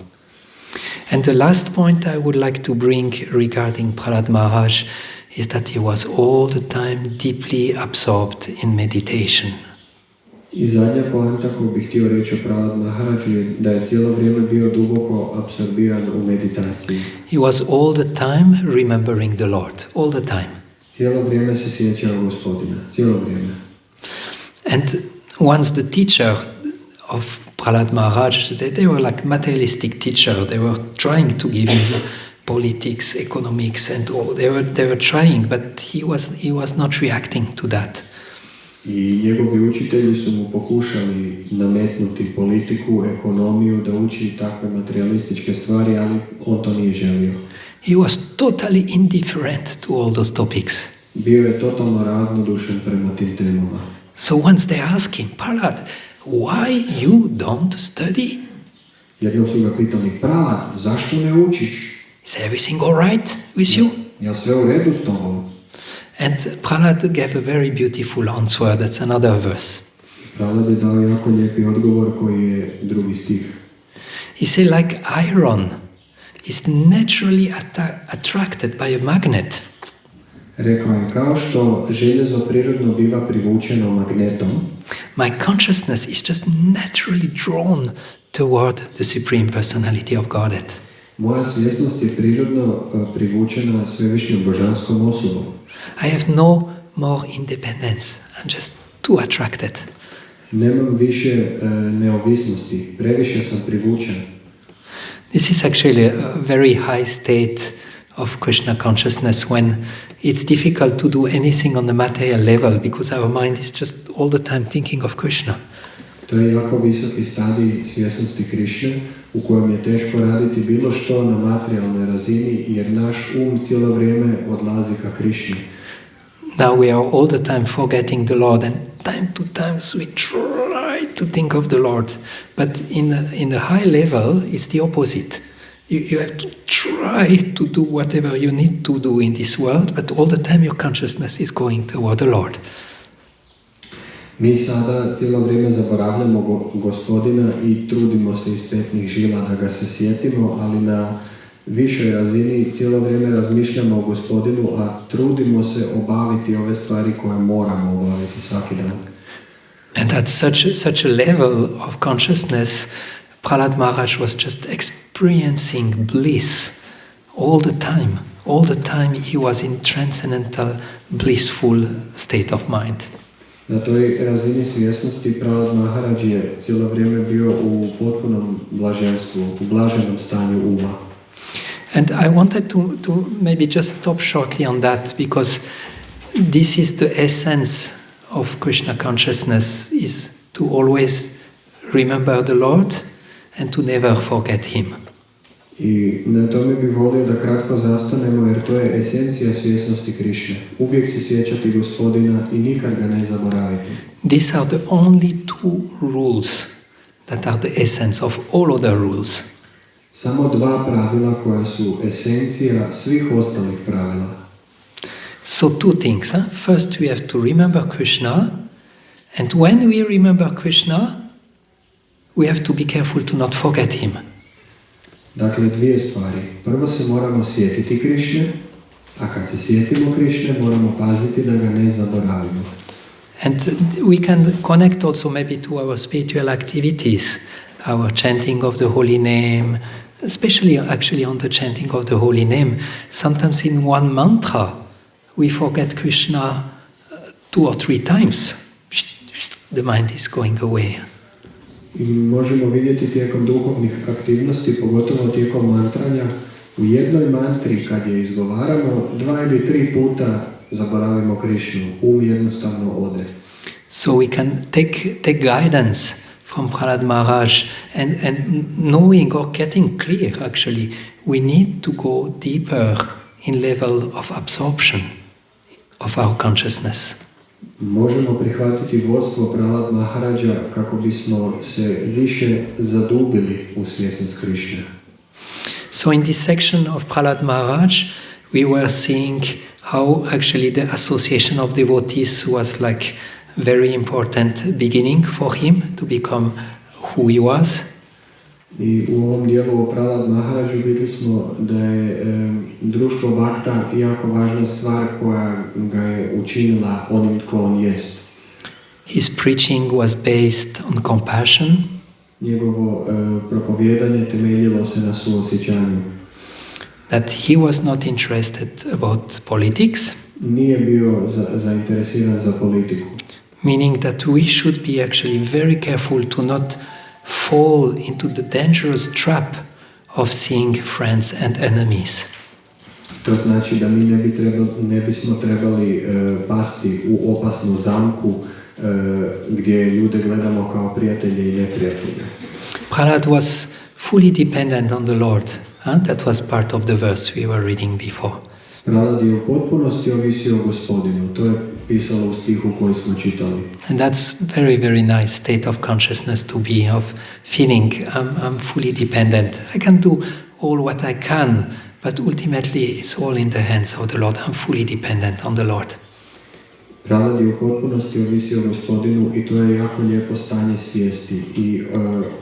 And the last point I would like to bring regarding Prahlad Maharaj is that he was all the time deeply absorbed in meditation. I zadnja poanta koju bih htio reći o Prahlad Maharaju je da je cijelo vrijeme bio duboko apsorbiran u meditaciji. He was all the time remembering the Lord, all the time. Cijelo vrijeme se sjećao Gospodina, cijelo vrijeme. And once the teacher of Prahlad Maharaj, they were like materialistic teacher. They were trying to give him politics, economics, and all. They were trying, but he was not reacting to that. I njegovi učitelji su mu pokušali nametnuti politiku, ekonomiju, da uči takve materialističke stvari, ali on to nije želio. He was totally indifferent to all those topics. Bio je totalno ravnodušan prema tim temama. So once they asked him, Prahlad, why you don't study? Jednom su ga pitali, Prahlad, zašto ne učiš? Is everything all right with you? Je sve u redu s tobom? And Prahlad gave a very beautiful answer. That's another verse. Prahlad je dao jako lijepi odgovor koji je drugi stih. He said, like iron is naturally attracted by a magnet. Rekao je, kao što željezo prirodno biva privučeno magnetom, my consciousness is just naturally drawn toward the Supreme Personality of Godhead. Moja svjesnost je prirodno privučena svevišnjom božanskom osobom. I have no more independence. I'm just too attracted. Nemam više neovisnosti, previše sam privučen. This is actually a very high state of Krishna consciousness when it's difficult to do anything on the material level because our mind is just all the time thinking of Krishna. To je jako visoki stadij svjesnosti Krišne u kojem je teško raditi bilo što na materijalnoj razini jer naš cijelo vrijeme odlazi ka Krišni. Now we are all the time forgetting the Lord and time to time we try to think of the Lord. But in a high level it's the opposite. You have to try to do whatever you need to do in this world, but all the time your consciousness is going toward the Lord. Mi sada cijelo vrijeme zaboravljamo Gospodina i trudimo se iz petnih žila da ga se sjetimo, ali na višoj razini cijelo vrijeme razmišljamo o Gospodinu, a trudimo se obaviti ove stvari koje moramo obaviti svaki dan. And at such a level of consciousness, Prahlad Maharaj was just experiencing bliss all the time. All the time he was in transcendental, blissful state of mind. Na toj razini svjesnosti Prahlad Maharaj je cijelo vrijeme bio u potpunom blaženstvu, u blaženom stanju uma. And I wanted to maybe just stop shortly on that, because this is the essence of Krishna consciousness, is to always remember the Lord and to never forget Him. I na tome bih volio da kratko zastanemo, jer to je esencija svjesnosti Krišne. Uvijek se sjećati Gospodina i nikad ga ne zaboraviti. These are the only two rules that are the essence of all other rules. Samo dva pravila koja su esencija svih ostalih pravila. So two things. First we have to remember Krishna, and when we remember Krishna, we have to be careful to not forget Him. Dakle, dvije stvari. Prvo se moramo sjetiti Krišne, a kad se sjetimo Krišne, moramo paziti da ga ne zaboravimo. And we can connect also maybe to our spiritual activities, our chanting of the holy name, especially actually on the chanting of the holy name. Sometimes in one mantra, we forget Krishna 2 or 3 times. The mind is going away. I možemo vidjeti tijekom duhovnih aktivnosti, pogotovo tijekom mantranja, u jednoj mantri kad je izgovaramo 2 ili 3 puta zaboravimo Krišnu, jednostavno ode. So we can take guidance from Prahlad Maharaj and knowing or getting clear, actually, we need to go deeper in level of absorption of our consciousness. Možemo prihvatiti vodstvo Prahlad Maharaja kako bismo se više zadubili u svjesnost Krišne. So in this section of Prahlad Maharaj, we were seeing how actually the association of devotees was like very important beginning for him to become who he was. I u ovom dijelu o Prahlad Maharaju vidjeli smo da je društvo Bhakta jako važna stvar koja ga je učinila onim tko on jest. His preaching was based on compassion. Njegovo propovijedanje temeljilo se na suosjećanju. That he was not interested about politics. Nije bio zainteresiran za politiku. Meaning that we should be actually very careful to not fall into the dangerous trap of seeing friends and enemies. To znači da mi ne bismo trebali pasti u opasnu zamku gdje ljude gledamo kao prijatelje i neprijatelje. Prahlad was fully dependent on the Lord. That was part of the verse we were reading before. Prahlad je u potpunosti ovisio o Gospodinu. To je pisalo u stihu koji smo čitali. And that's very, very nice state of consciousness to be, of feeling I'm fully dependent. I can do all what I can, but ultimately it's all in the hands of the Lord. I'm fully dependent on the Lord. Prahlad je u potpunosti ovisio o Gospodinu i to je jako lijepo stanje svijesti. I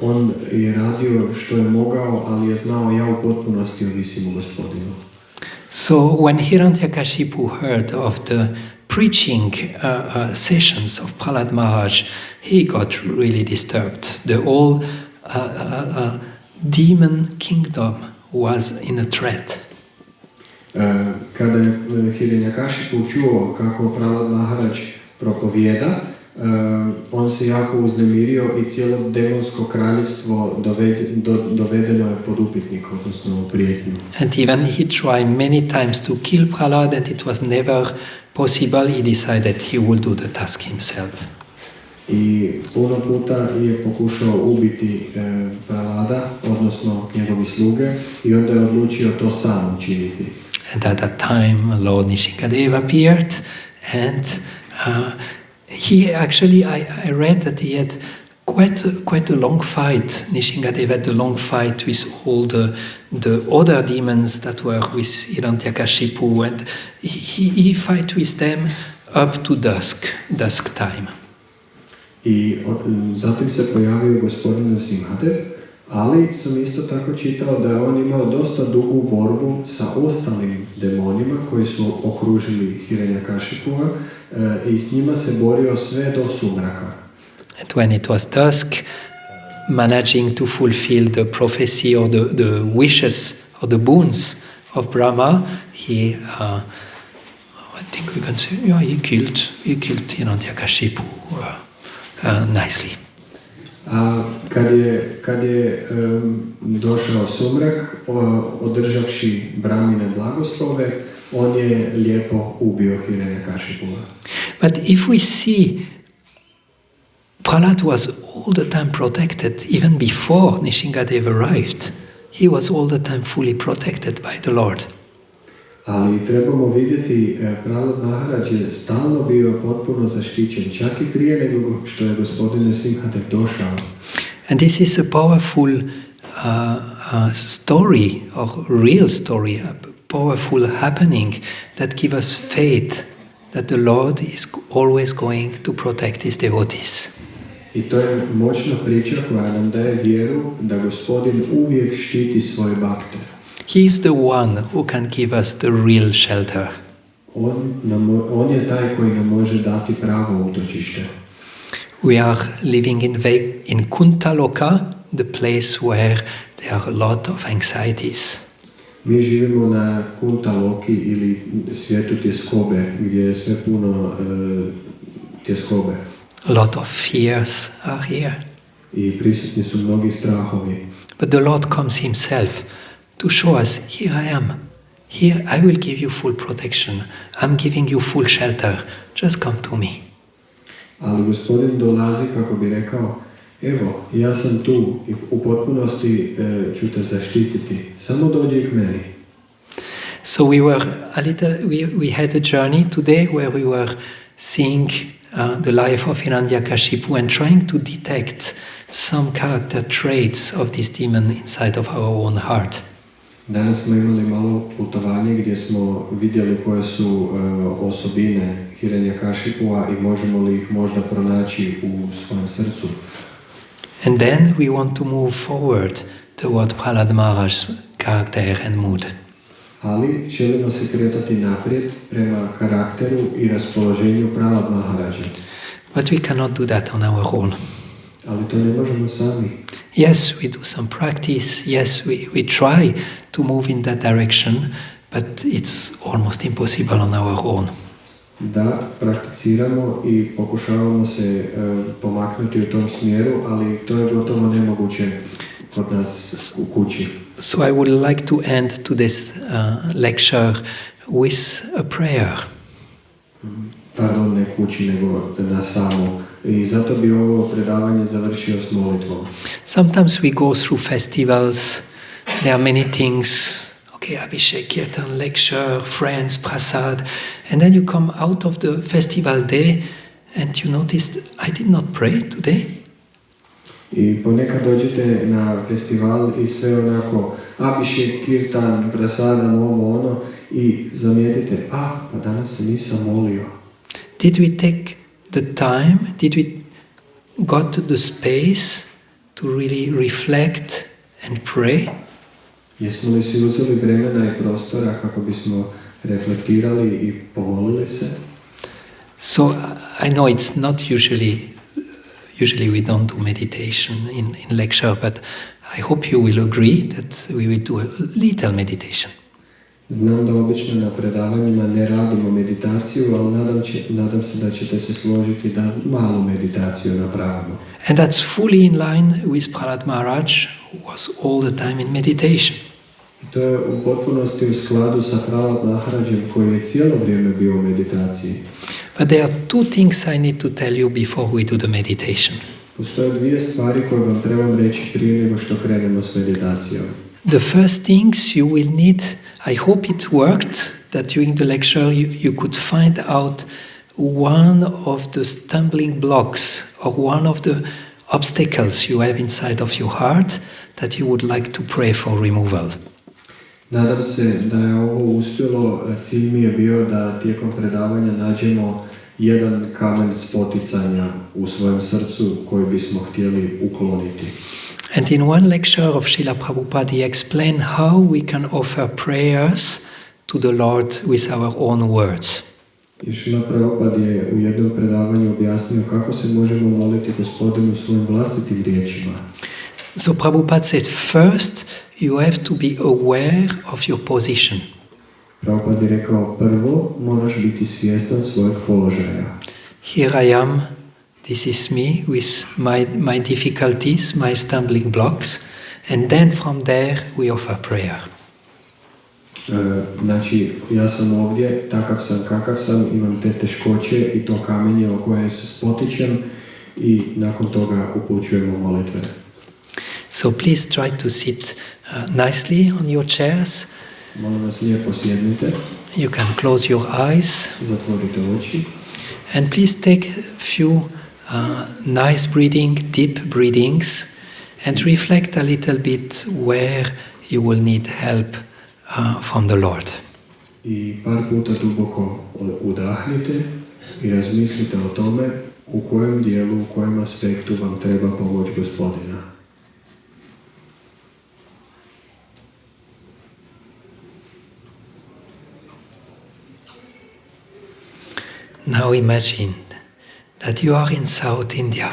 on je radio što je mogao, ali je znao ja u potpunosti ovisim o Gospodinu. So when Hiranyakashipu heard of the preaching sessions of Prahlad Maharaj, he got really disturbed. The whole demon kingdom was in a threat. Kada je Hiranyakashipu čuo kako Prahlad Maharaj propovijeda, on se jako uznemirio i cijelo demonsko kraljevstvo dovedeno je pod upitnik, odnosno u prijetnju. And even he tried many times to kill Prahlad, and it was never possible. He decided he would do the task himself. I puno puta je pokušao ubiti Prahlada, odnosno njegovi sluge, i onda je odlučio to sam učiniti. And at that time, Lord Narasimhadeva appeared, and he actually, I read that he had quite a long fight. Narasimhadeva had a long fight with all the other demons that were with Hiranyakashipu, and he fight with them up to dusk time. I zatim se pojavio gospodin Narasimhadev, ali sam isto tako čitao da je on imao dosta dugu borbu sa ostalim demonima koji su okružili Hiranyakashipua i s njima se borio sve do sumraka. And when it was dusk, managing to fulfill the prophecy or the wishes or the boons of Brahma, he, I think we can say, yeah, he killed Hiranyakashipu nicely. A kad je došao sumrak, održavši Brahmine blagoslove, on je lijepo ubio Hiranyakashipua. But if we see, Prahlad was all the time protected, even before Nishingadeva arrived. He was all the time fully protected by the Lord. Ali trebamo vidjeti, Prahlad Maharaj je stalno bio potpuno zaštićen, čak i prije nego što je gospodin Narasimhadev došao. And this is a powerful story, or real story, a powerful happening that gives us faith that the Lord is always going to protect his devotees. I to je moćna priča koja nam daje vjeru da gospodin uvijek štiti svoje bakte. He is the one who can give us the real shelter. On je taj koji nam može dati pravo utočište. We are living in Kuntaloka, the place where there are a lot of anxieties. Mi živimo na Kuntaloki ili svijetu tjeskobe, gdje je sve puno tjeskobe. A lot of fears are here. I prisutni su mnogi strahovi. But the Lord comes himself to show us, here I am. Here I will give you full protection. I'm giving you full shelter. Just come to me. Ali gospodin dolazi kako bi rekao, evo, ja sam tu i u potpunosti ću te zaštititi. Samo dođi k meni. So we had a journey today where we were seeing the life of Hiranyakashipu and trying to detect some character traits of this demon inside of our own heart. Danas smo imali malo putovanje gdje smo vidjeli koje su osobine Hiranyakashipua i možemo li ih možda pronaći u svojem srcu. And then we want to move forward toward Prahlad Maharaj's character and mood. Ali želimo se kretati naprijed prema karakteru i raspoloženju Prahlad Maharaja. But we cannot do that on our own. Ali to ne možemo sami. Yes, we do some practice. Yes, we try to move in that direction, but it's almost impossible on our own. Da, prakticiramo i pokušavamo se pomaknuti u tom smjeru, ali to je gotovo nemoguće kod nas u kući. So I would like to end today's lecture with a prayer. Pardon, ne kući, nego na samo. I zato bi ovo predavanje završio s molitvom. Sometimes we go through festivals, there are many things, okay, Abhishek, Kirtan, lecture, friends, prasad, and then you come out of the festival day and you notice, I did not pray today. I ponekad dođete na festival i sve onako, Abhishek, Kirtan, prasadam, ovo, ono, i zamijetite, pa danas se nisam molio. Did we take the time, did we got the space to really reflect and pray? Jesmo li si uzeli vremena i prostora kako bismo reflektirali i pomolili se? So I know it's not usually we don't do meditation in lecture, but I hope you will agree that we will do a little meditation. Znam da obično na predavanjima ne radimo meditaciju, ali nadam se da ćete se složiti da malu meditaciju napravimo. And that's fully in line with Prahlad Maharaj, who was all the time in meditation. To je u potpunosti u skladu sa Prahlad Maharajem koji je cijelo vrijeme bio u meditaciji. But there are two things I need to tell you before we do the meditation. Postoje dvije stvari koje vam trebam reći prije nego što krenemo s meditacijom. The first things you will need, I hope it worked, that during the lecture you could find out one of the stumbling blocks or one of the obstacles you have inside of your heart that you would like to pray for removal. Nadam se da je ovo uspjelo. Cilj mi je bio da tijekom predavanja nađemo jedan kamen spoticanja u svojem srcu koji bismo htjeli ukloniti. And in one lecture of Srila Prabhupada, he explained how we can offer prayers to the Lord with our own words. I Srila Prabhupada je u jednom predavanju objasnio kako se možemo moliti Gospodinu svojim vlastitim riječima. So Prabhupada said, first you have to be aware of your position. Prabhupada je rekao, prvo moraš biti svjestan svojeg položaja. Here I am, this is me with my difficulties, my stumbling blocks, and then from there we offer prayer. Znači, ja sam ovdje, takav sam kakav sam, imam te teškoće i to kamenje o koje se spotičem i nakon toga upućujemo molitve. So please try to sit nicely on your chairs. Molim vas, lijepo sjednite, You can close your eyes zatvorite oči and please take a few nice breathing, deep breathings and reflect a little bit where you will need help from the Lord. i par puta duboko udahnite i razmislite o tome u kojem dijelu, u kojem aspektu vam treba pomoć Gospodina. Now imagine that you are in South India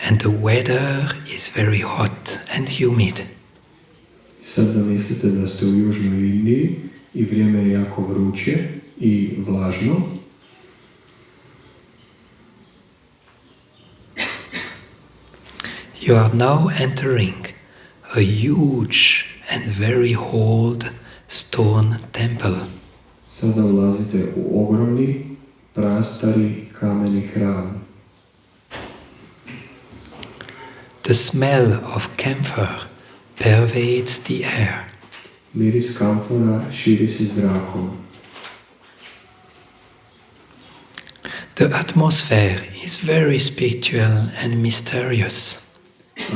and the weather is very hot and humid. Sad zamislite da ste u Južnoj Indiji i vrijeme je jako vruće i vlažno. You are now entering a huge and very old stone temple. Sada ulazite u ogromni, prastari kameni hram. The smell of camphor pervades the air. Miris kamfora širi se zrakom. The atmosphere is very spiritual and mysterious.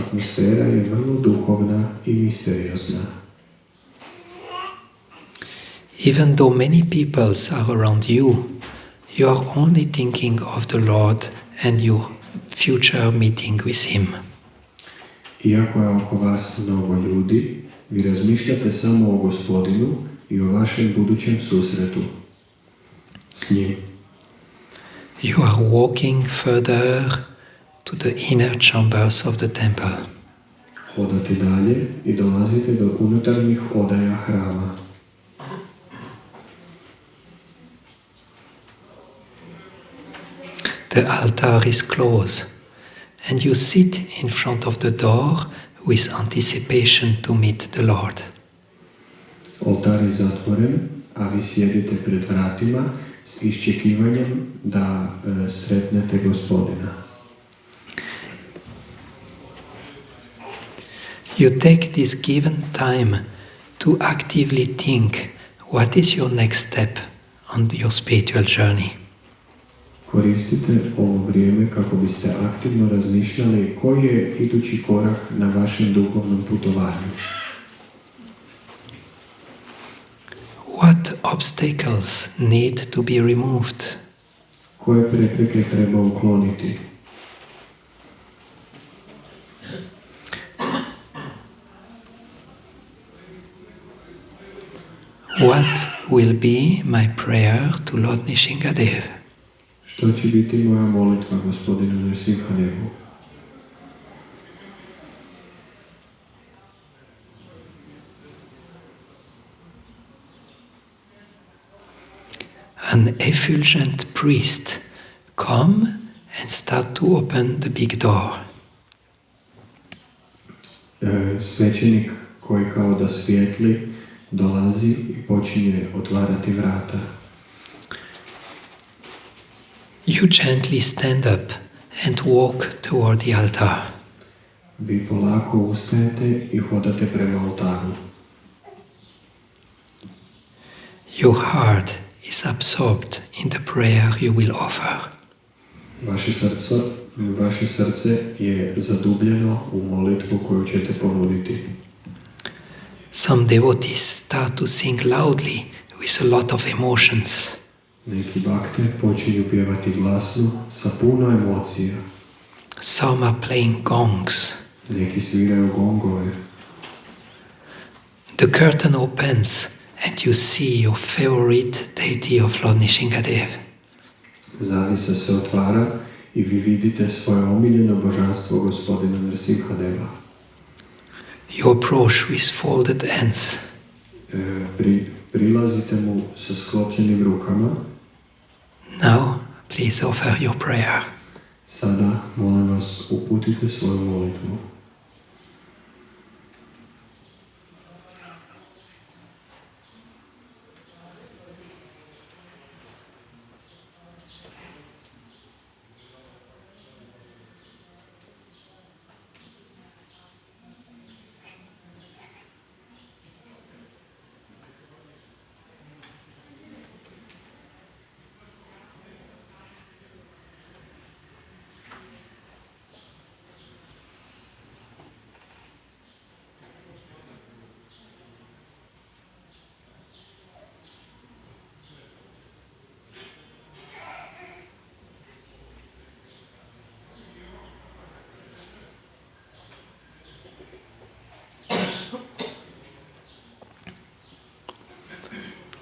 Atmosfera je vrlo duhovna i misteriozna. Even though many peoples are around you, you are only thinking of the Lord and your future meeting with Him. Iako je oko vas mnogo ljudi, vi razmišljate samo o Gospodinu i o vašem budućem susretu s njim. You are walking further to the inner chambers of the temple. Hodate dalje i dolazite do unutarnjih odaja hrama. The altar is closed, and you sit in front of the door with anticipation to meet the Lord. Oltar je zatvoren, a vi sjedite pred vratima s iščekivanjem da sretnete Gospodina. You take this given time to actively think what is your next step on your spiritual journey. Koristite ovo vrijeme kako biste aktivno razmišljali koji je idući korak na vašem duhovnom putovanju. What obstacles need to be removed? Koje prepreke treba ukloniti? What will be my prayer to Lord Narasimhadev? Što će biti moja molitva Gospodinu Narasimhadevu? An effulgent priest come and start to open the big door. Svećenik koji kao da svijetli dolazi i počinje otvarati vrata. You gently stand up and walk toward the altar. Vi polako ustajete i hodate prema oltaru. Your heart is absorbed in the prayer you will offer. Vaše srce je zadubljeno u molitvu koju ćete ponuditi. Some devotees start to sing loudly with a lot of emotions. Neki bakte počinju pjevati glasno sa puno emocija. Some are playing gongs. Neki sviraju gongove. The curtain opens and you see your favorite deity of Lord Narasimhadev. Zavisa se otvara i vi vidite svoje omiljeno božanstvo Gospodina Narasimhadeva. You approach with folded hands. Prilazite mu sa sklopljenim rukama. Now, please offer your prayer. Sada, molim vas, uputite svoju molitvu.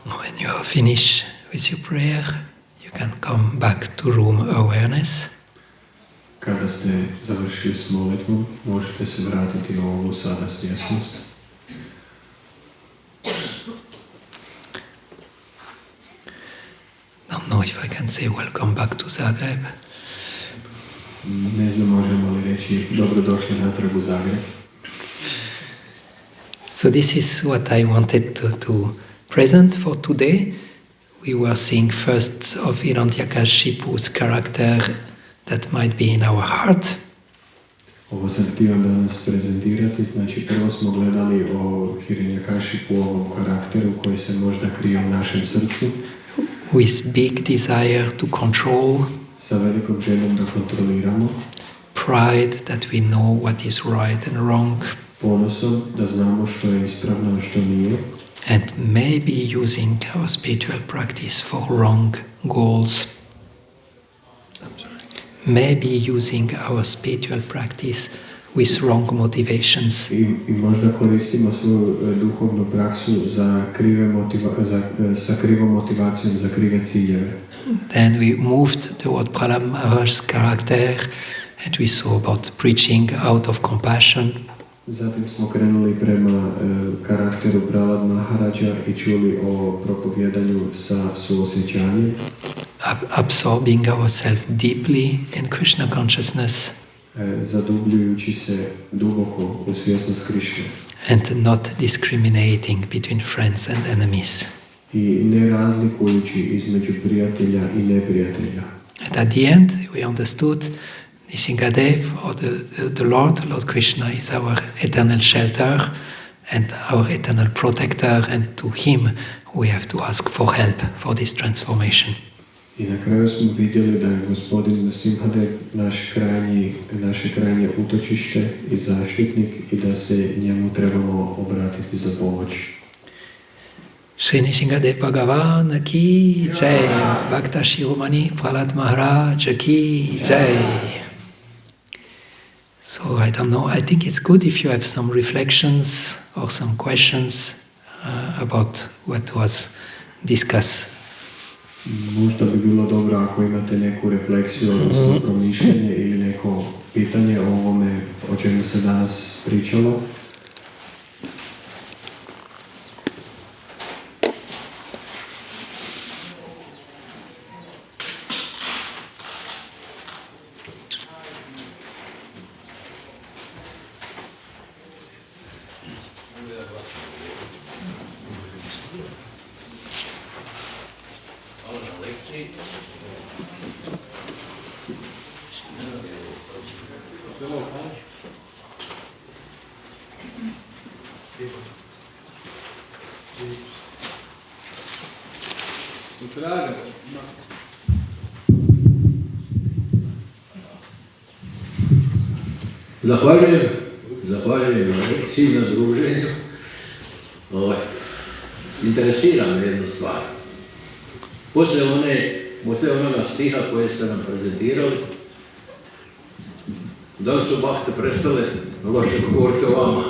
When you are finished with your prayer, you can come back to room awareness. Kada ste završili s molitvom, možete se vratiti u ovu sada svjesnost. Don't know if I can say welcome back to Zagreb. Ne znam možemo li reći dobrodošli natrag u Zagreb. So this is what I wanted to present for today. We were seeing first of Hiranyakashipu's character that might be in our heart. Ovo sam htio danas prezentirati, znači prvo smo gledali o Hiranyakashipu, ovom karakteru koji se možda krije u našem srcu. With big desire to control. Sa velikom željom da kontroliramo. Pride that we know what is right and wrong. Ponosom da znamo što je ispravno, a što nije. And maybe using our spiritual practice for wrong goals. Maybe using our spiritual practice with wrong motivations. I možda koristimo svoju duhovnu praksu za sa krivom motivacijom, za krive ciljeve. Then we moved toward Prahlad Maharaj's character and we saw about preaching out of compassion. Zatim smo krenuli prema karakteru Prahlad Maharaja i čuli o propovjedanju sa suosjećanjem. Absorbing ourselves deeply in Krishna consciousness. Zadubljujući se duboko u svjesnost Krišne. And not discriminating between friends and enemies. I ne razlikujući između prijatelja i neprijatelja. And at the end we understood Narasimhadev, or the Lord Krishna, is our eternal shelter and our eternal protector, and to Him we have to ask for help for this transformation. I na kraju smo vidjeli da je Gospodin Narasimhadev naše krajnje utočište i zaštitnik i da se njemu trebamo obratiti za pomoć. Shri Narasimhadev Bhagavan ki jai, Bhakta Shiromani Prahlad Maharaj ki jai. So I don't know, I think it's good if you have some reflections or some questions about what was discussed. Možda bi bilo dobro ako imate neku refleksiju, odnosno promišljanje ili neko pitanje o ovome o čemu se danas pričalo. Zahvaljujem na lekciji, na druženju. Interesira me jedna stvar. Poslije onoga stiha koje ste nam prezentirali, da li su bakte prestale loše govoriti o vama?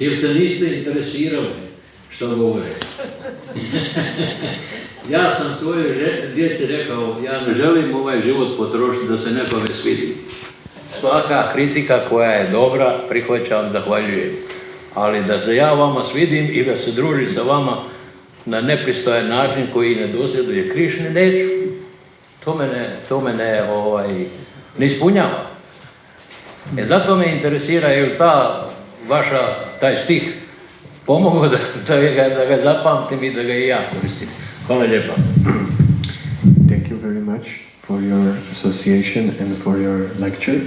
Ili se niste interesirali što govore? Ja sam svojoj djeci rekao, ja ne želim ovaj život potrošiti da se nekome svidi. Svaka kritika koja je dobra, prihvaćam, zahvaljujem. ali da se ja vama svidim i da se družim sa vama na nepristojan način koji ne dosljeduje Krišni, neću. To mene ne ispunjava. Zato me interesira je li taj stih pomogao da ga zapamtim i da ga i ja koristim. Hvala lijepa. Thank you very much for your association and for your lecture.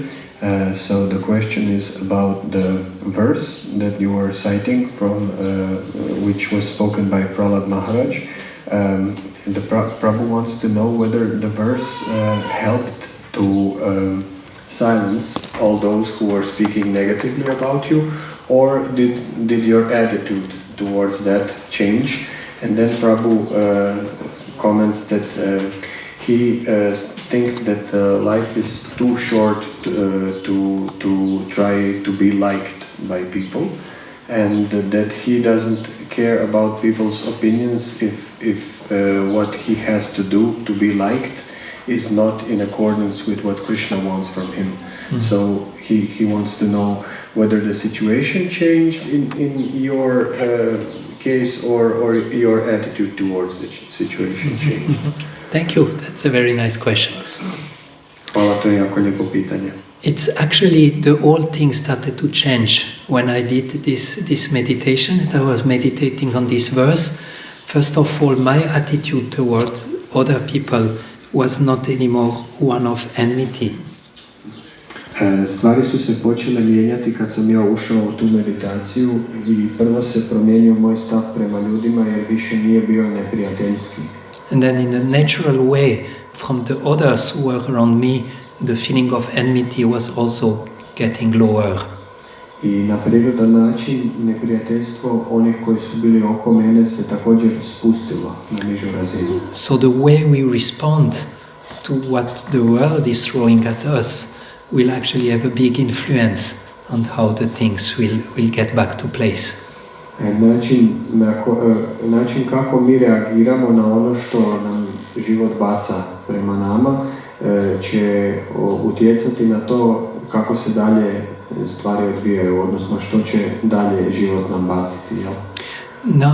So the question is about the verse that you were citing from, which was spoken by Prahlad Maharaj. The Prabhu wants to know whether the verse helped to silence all those who were speaking negatively about you, or did your attitude towards that change? And then Prabhu comments that he thinks that life is too short to try to be liked by people, and that he doesn't care about people's opinions if what he has to do to be liked is not in accordance with what Krishna wants from him. Mm-hmm. So he wants to know whether the situation changed in your case or your attitude towards the situation changed. Thank you. That's a very nice question. Hvala, to je jako lijepo pitanje. It's actually the whole thing started to change when I did this meditation, and I was meditating on this verse. First of all, my attitude toward other people was not anymore one of enmity. Stvari su se počele mijenjati kad sam ja ušao u tu meditaciju i prvo se promijenio moj stav prema ljudima jer više nije bio neprijateljski. And then in a natural way, from the others who were around me, the feeling of enmity was also getting lower. I na prirodan način neprijateljstvo onih koji su bili oko mene se također spustilo na nižu razinu. So the way we respond to what the world is throwing at us will actually have a big influence on how the things will get back to place. Način kako mi reagiramo na ono što nam život baca prema nama će utjecati na to kako se dalje stvari odvijaju, odnosno što će dalje život nam baciti.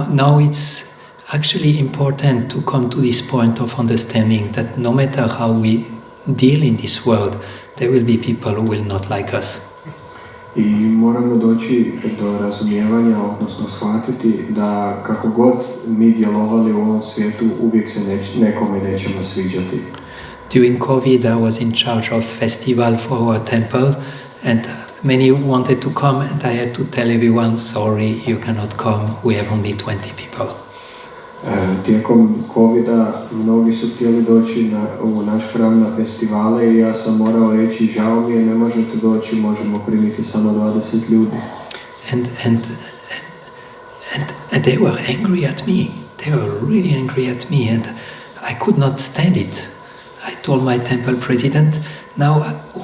Now it's actually important to come to this point of understanding that no matter how we deal in this world, there will be people who will not like us. I moramo doći do razumijevanja, odnosno shvatiti da kako god mi djelovali u ovom svijetu, uvijek se nekome nećemo sviđati. During COVID, I was in charge of festival for our temple, and many wanted to come, and I had to tell everyone, sorry, you cannot come, we have only 20 people. Tijekom COVID-a mnogi su htjeli doći u naš hram na festivale i ja sam morao reći, žao mi je, ne možete doći, možemo primiti samo 20 ljudi. And they were angry at me. They were really angry at me, and I could not stand it. I told my temple president, now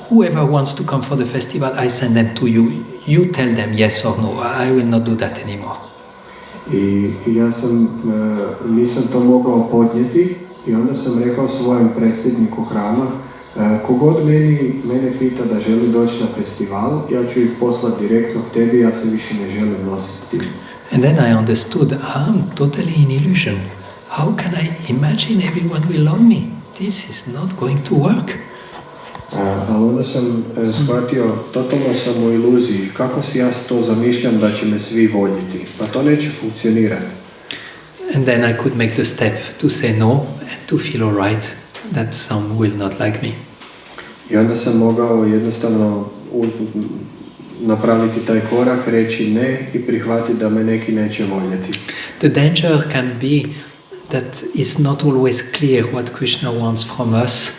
whoever wants to come for the festival, I send them to you. You tell them yes or no. I will not do that anymore. I ja nisam to mogao podnijeti i onda sam rekao svojem predsjedniku hrama, kogod mene pita da želi doći na festival, ja ću ih poslati direktno k tebi, ja se više ne želim nositi s tim. And then I understood, I'm totally in illusion. How can I imagine everyone will love me? This is not going to work. Ali onda sam shvatio, totalno sam u iluziji, kako si ja to zamišljam da će me svi voljeti, pa to neće funkcionirati. And then I could make the step to say no and to feel all right that some will not like me. I onda sam mogao jednostavno napraviti taj korak, reći ne i prihvatiti da me neki neće voljeti. The danger can be that it's not always clear what Krishna wants from us.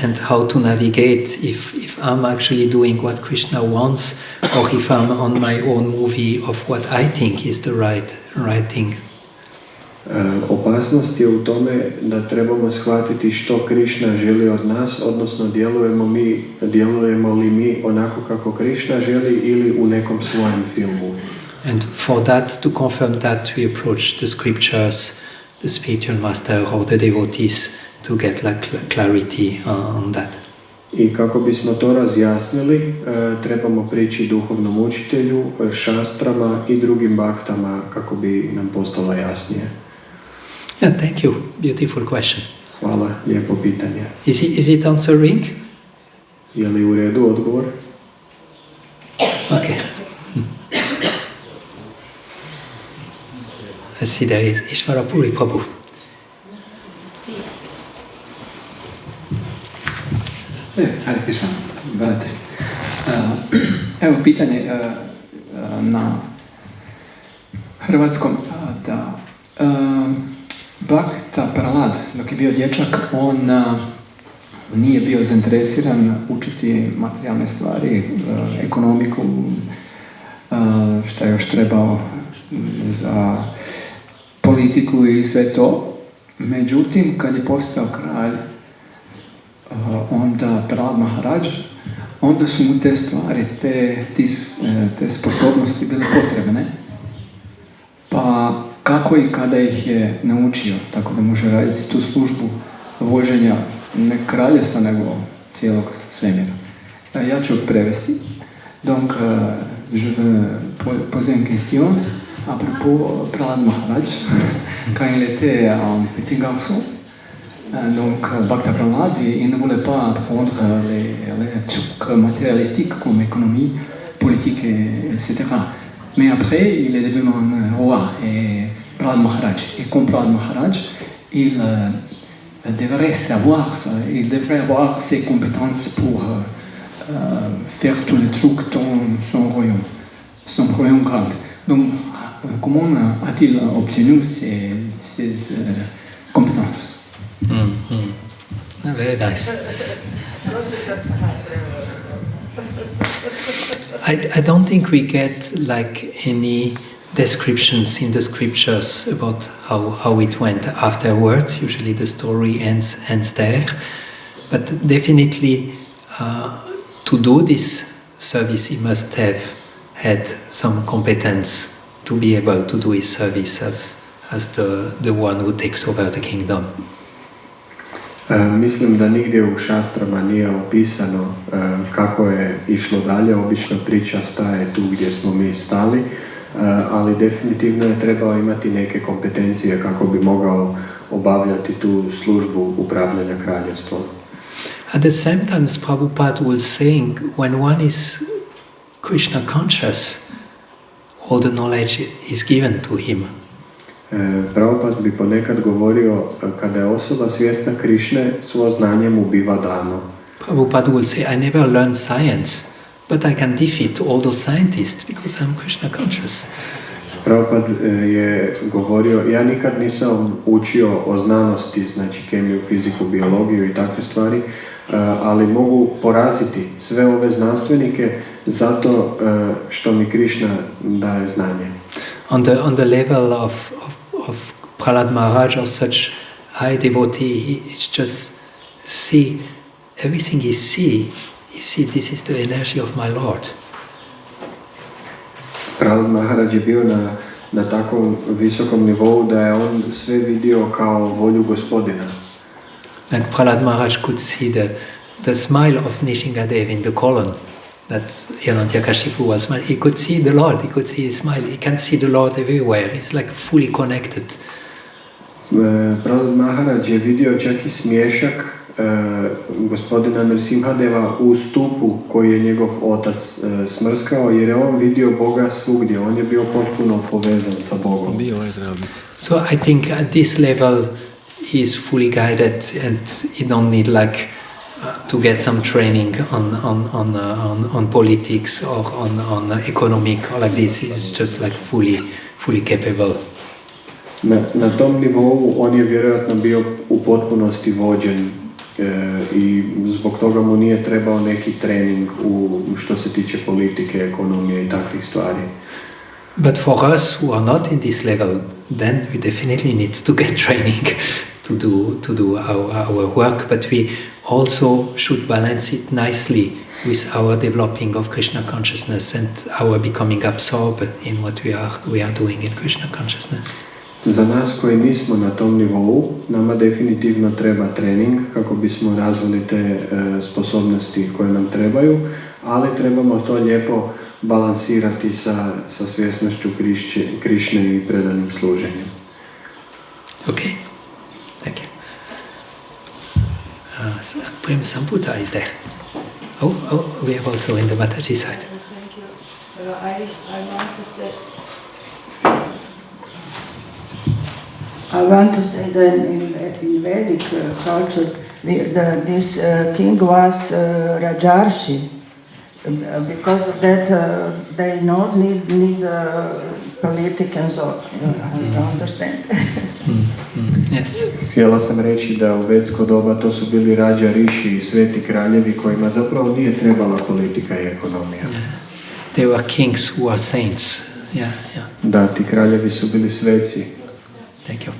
And how to navigate if I'm actually doing what Krishna wants, or if I'm on my own movie of what I think is the right thing. Opasnost je u tome da trebamo shvatiti što Krishna želi od nas, odnosno djelujemo li mi onako kako Krishna želi ili u nekom svojem filmu. And for that, to confirm that, we approach the scriptures, the spiritual master or the devotees to get clarity on that. I kako bismo to razjasnili, trebamo prići duhovnom učitelju, šastrama i drugim baktama kako bi nam postalo jasnije. Yeah, thank you. Beautiful question. Hvala, lijepo pitanje. Is it answering? Je li u redu odgovor? Okay. I see there is Ishvarapuri Prabhu. Hare Krishna, brate. Evo pitanje na hrvatskom, da Bhakta Prahlad, dok je bio dječak, on nije bio zainteresiran učiti materijalne stvari, ekonomiku, šta je još trebao za politiku i sve to. Međutim, kad je postao kralj, onda Prahlad Maharaj, onda su mu te stvari, te sposobnosti bile potrebne. Pa kako i kada ih je naučio, tako da može raditi tu službu voženja ne kraljevstva, nego cijelog svemira. Ja ću prevesti. Donc, je veux poser une question à propos Prahlad Maharaj. Quand il était un petit garçon, donc Bhakta Prahlad, il ne voulait pas apprendre les trucs matérialistiques comme économie, politique, etc. Mais après, il est devenu un roi, et Prahlad Maharaj. Et comme Prahlad Maharaj, il devrait savoir ça, il devrait avoir ses compétences pour faire tous les trucs dans son royaume grand. Donc, comment a-t-il obtenu ces compétences? Very nice. I don't think we get like any descriptions in the scriptures about how it went afterward. Usually the story ends there. But definitely to do this service he must have had some competence to be able to do his service as the one who takes over the kingdom. Mislim da nigdje u šastrama nije opisano kako je išlo dalje. Obično priča staje tu gdje smo mi stali, ali definitivno je trebao imati neke kompetencije kako bi mogao obavljati tu službu upravljanja kraljevstvom. At the same time, Prabhupada was saying, when one is Krishna conscious, all the knowledge is given to him. Prabhupada bi ponekad govorio, kada je osoba svjesna Krišne, svo znanje mu biva dano. Prabhupada will say, I never learned science, but I can defeat all those scientists because I'm Krishna conscious. Prabhupada je govorio, ja nikad nisam učio o znanosti, znači kemiju, fiziku, biologiju i takve stvari, ali mogu poraziti sve ove znanstvenike zato što mi Krišna daje znanje. On the level of Prahlad Maharaj or such high devotee, he just see everything he see this is the energy of my Lord. Prahlad Maharaj je bio na takvom visokom nivou da je on sve vidio kao volju Gospodina. Like Prahlad Maharaj could see the smile of Narasimhadeva in the column. That Hiranyakashipu was smiling. He could see the Lord, he could see his smile. He can see the Lord everywhere. He's like fully connected. Prahlad Maharaj je vidio čak i smiješak gospodina Narasimhadeva u stupu koji je njegov otac smrskao, jer je on vidio Boga svugdje. On je bio potpuno povezan sa Bogom. So I think at this level he is fully guided and he don't need like to get some training on politics or on economic or like this. He's just like fully capable. Na tom nivou on je vjerojatno bio u potpunosti vođen i zbog toga mu nije trebao neki trening što se tiče politike, ekonomije i takvih stvari. But for us who are not in this level, then we definitely need to get training to do our work, but we also should balance it nicely with our developing of Krishna consciousness and our becoming absorbed in what we are doing in Krishna consciousness. Za nas koji nismo na tom nivou, nama definitivno treba trening kako bismo razvili te sposobnosti koje nam trebaju, ali trebamo to lijepo balansirati sa svjesnošću Krišne i predanim služenjem. Okay, thank you. Prem Samputa is there. Oh, we have also in the Mataji side. Thank you. I want to say that in Vedic culture, this king was Rajarshi. Because of that, they not need politicians. I don't understand. Yes. Htjela sam reći da u vedsko doba to su bili Rađa Riši i sveti kraljevi kojima zapravo nije trebala politika i ekonomija. They were kings who are saints. Yeah. Da, ti kraljevi su bili sveci. Thank you.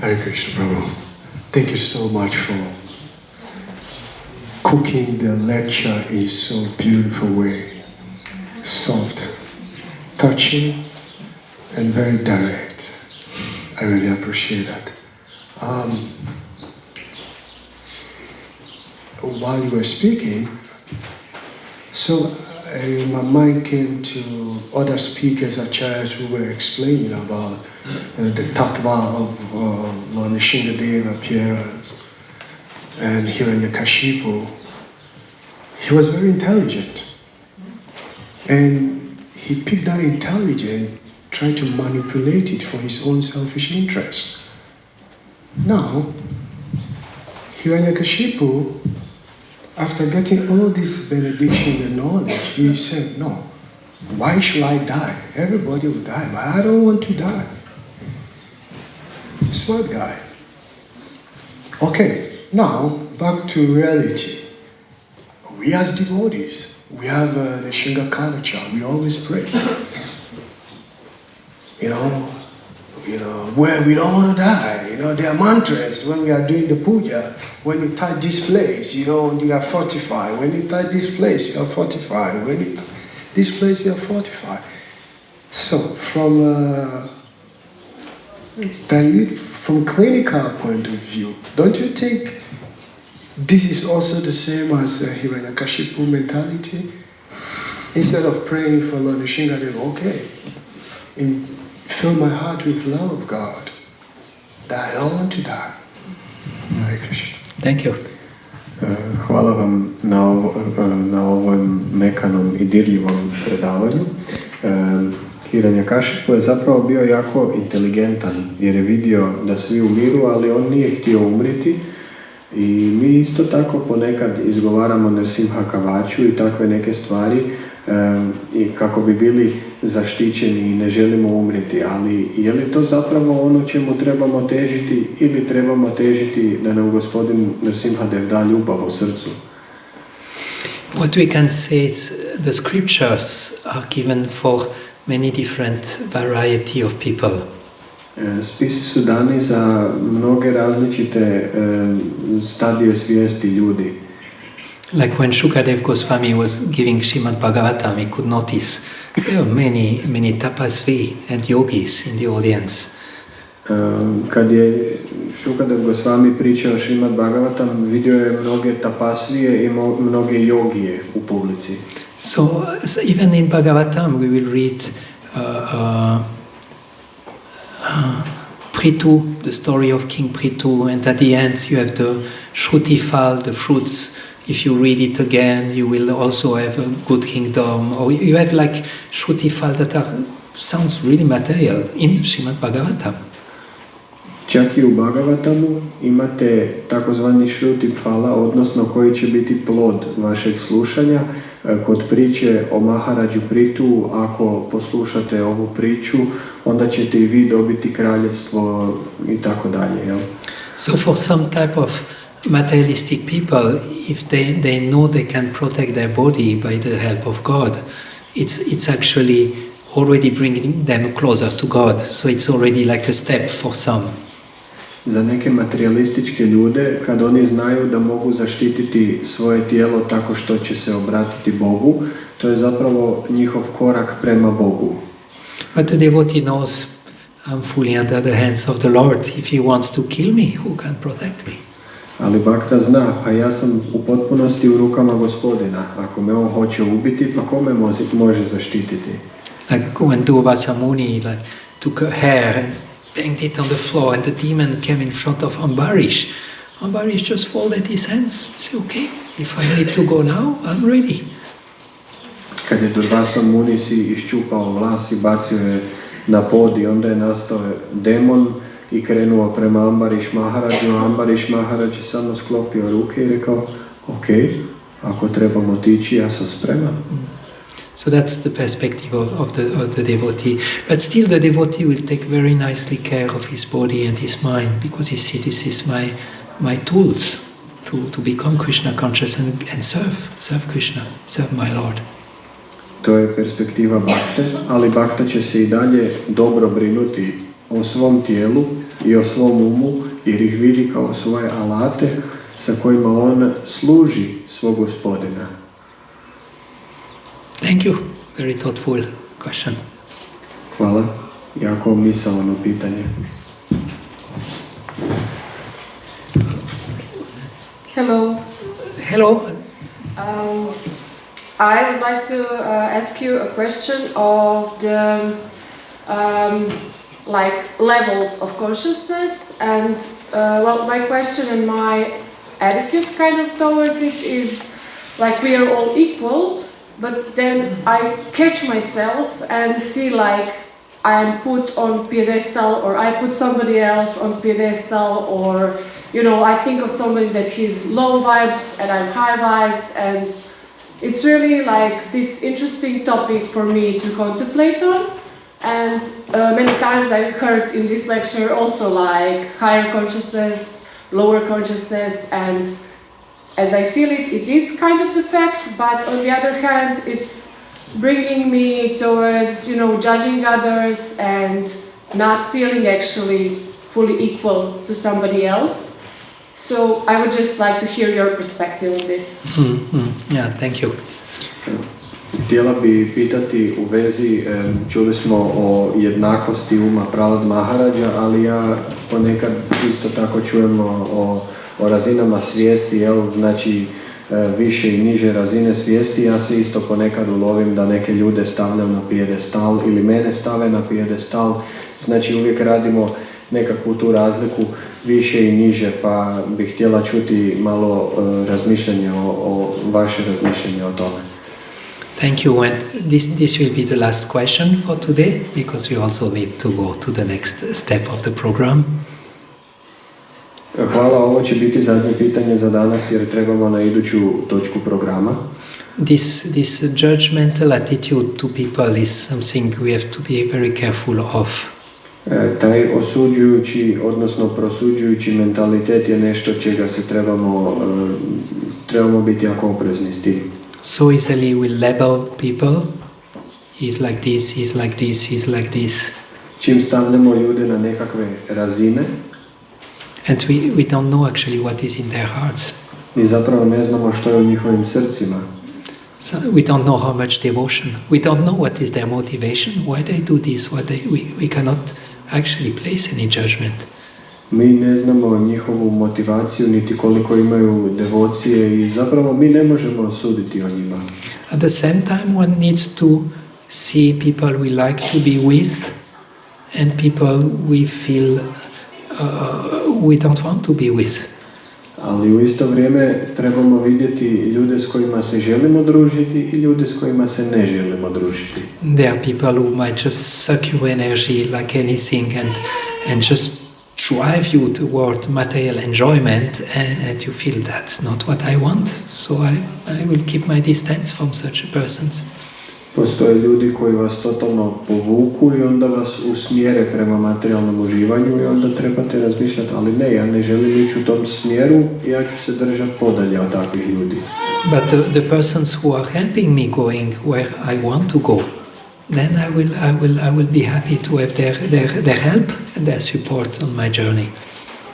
Hare Krishna, Prabhu. Thank you so much for cooking the lecture in so beautiful way. Soft, touching, and very direct. I really appreciate that. While you were speaking, my mind came to other speakers, acharyas who were explaining about the tattva of Lord Narasimhadeva appearance and Hiranyakashipu. He was very intelligent, and he picked that intelligence, tried to manipulate it for his own selfish interest. Now, Hiranyakashipu, after getting all this benediction and knowledge, he said, no, why should I die? Everybody will die, but I don't want to die. Smart guy. Okay, now back to reality. We as devotees, we have the Shinga culture, we always pray. You know, where we don't want to die. There are mantras when we are doing the puja. When you touch this place, you are fortified. When you touch this place, you are fortified. When you touch this place, you are fortified. So, from clinical point of view, don't you think this is also the same as Hiranyakashipu mentality? Instead of praying for Lord Narasimhadeva, okay, fill my heart with love of God, that I don't want to die. Hare Krishna. Thank you. Hvala vam na ovom mekanom i dirljivom predavanju. Hiranyakashipu je zapravo bio jako inteligentan jer je vidio da svi umiru, ali on nije htio umriti. I mi isto tako ponekad izgovaramo Narasimha Kavaču i takve neke stvari i kako bi bili zaštićeni i ne želimo umriti, ali je li to zapravo ono čemu trebamo težiti ili trebamo težiti da nam Gospodin Narasimhadev da ljubav u srcu? What we can say is the scriptures are given for many different variety of people. Spisi su dani za mnoge različite stadije svijesti ljudi. Like when Shukadev Goswami was giving Srimad Bhagavatam, he could notice there are many tapasvi and yogis in the audience. Kad je Shukadev Goswami pričao Srimad Bhagavatam, vidio je mnoge tapasvije i mnoge jogije u publici. So even in Bhagavatam we will read Prithu, the story of King Prithu, and at the end you have the Shrutifal, the fruits. If you read it again, you will also have a good kingdom, or you have like Shrutifal that sounds really material in Srimad Bhagavatam. Čak i u Bhagavatamu imate takozvani Shrutifala, odnosno koji će biti plod vašeg slušanja. Kod priče o Maharađu Prithu, ako poslušate ovu priču, onda ćete i vi dobiti kraljevstvo i tako dalje. So for some type of materialistic people, if they know they can protect their body by the help of God, it's actually already bringing them closer to God. So it's already like a step for some. za neke materialističke ljude, kad oni znaju da mogu zaštititi svoje tijelo tako što će se obratiti Bogu, to je zapravo njihov korak prema Bogu. But the devotee knows I'm fully under the hands of the Lord. If he wants to kill me, who can protect me? Ali Bhakta zna, pa ja sam u potpunosti u rukama Gospodina. Ako me on hoće ubiti, pa kome može zaštititi? Like when Durvasa Muni took her hair and banged it on the floor, and the demon came in front of Ambarish. Ambarish just folded his hands. Say, okay, if I need to go now, I'm ready. Kad je Durvasa Muni si iščupao vlas i bacio je na pod i onda je nastao demon i krenuo prema Ambarish Maharađu, a Ambarish Maharađ je samo sklopio ruke i rekao, ok, ako trebam otići, ja sam spreman. So that's the perspective of the devotee. But still the devotee will take very nicely care of his body and his mind, because he sees this is my tools to become Krishna conscious and serve Krishna, serve my Lord. To je perspektiva Bhakte, ali Bhakta će se i dalje dobro brinuti o svom tijelu i o svom umu, jer ih vidi kao svoje alate sa kojima on služi svog Gospodina. Thank you. Very thoughtful question. Hvala. Jako misaono pitanje. Hello. Hello. I would like to ask you a question of the like levels of consciousness, and well, my question and my attitude kind of towards it is like we are all equal, but then I catch myself and see like I am put on pedestal, or I put somebody else on pedestal, or you know, I think of somebody that he's low vibes and I'm high vibes, and it's really like this interesting topic for me to contemplate on. And many times I heard in this lecture also like higher consciousness, lower consciousness, and as I feel it, it is kind of the fact, but on the other hand, it's bringing me towards, you know, judging others and not feeling actually fully equal to somebody else. So I would just like to hear your perspective on this. Yeah, thank you. Htjela bi pitati u vezi, čuli smo o jednakosti uma Prahlad Maharađa, ali ja ponekad isto tako čujemo o razinama svijesti, znači više i niže razine svijesti. Ja se isto ponekad ulovim da neke ljude stavljam na pijedestal ili mene stave na pijedestal, znači uvijek radimo nekakvu tu razliku više i niže, pa bih htjela čuti malo razmišljanje o vaše razmišljanje o tome. Thank you, and this will be the last question for today, because we also need to go to the next step of the program. Hvala, ovo će biti zadnje pitanje za danas jer trebamo na iduću točku programa. This judgmental attitude to people is something we have to be very careful of. Taj osuđujući, odnosno prosuđujući mentalitet je nešto čega se trebamo biti jako oprezni s tim. So easily we label people. He's like this, he's like this, he's like this. Čim stavljamo ljude na nekakve razine, and we don't know actually what is in their hearts. Mi zapravo ne znamo što je u njihovim srcima. So we don't know how much devotion. We don't know what is their motivation, why they do this, we cannot actually place any judgment. Mi ne znamo njihovu motivaciju, niti koliko imaju devocije i zapravo mi ne možemo suditi o njima. At the same time, one needs to see people we like to be with and people we feel we don't want to be with. Ali u isto vrijeme trebamo vidjeti ljude s kojima se želimo družiti i ljude s kojima se ne želimo družiti. There are people who might just suck your energy like anything and just drive you toward material enjoyment, and you feel that's not what I want, so I will keep my distance from such persons. Postoje ljudi koji vas totalno povuku i onda vas usmjere prema materijalnom uživanju i onda trebate razmišljati, ali ne, ja ne želim ići u tom smjeru, ja ću se držati podalje od takvih ljudi. But the persons who are helping me going where I want to go, then I will be happy to have their help and their support on my journey.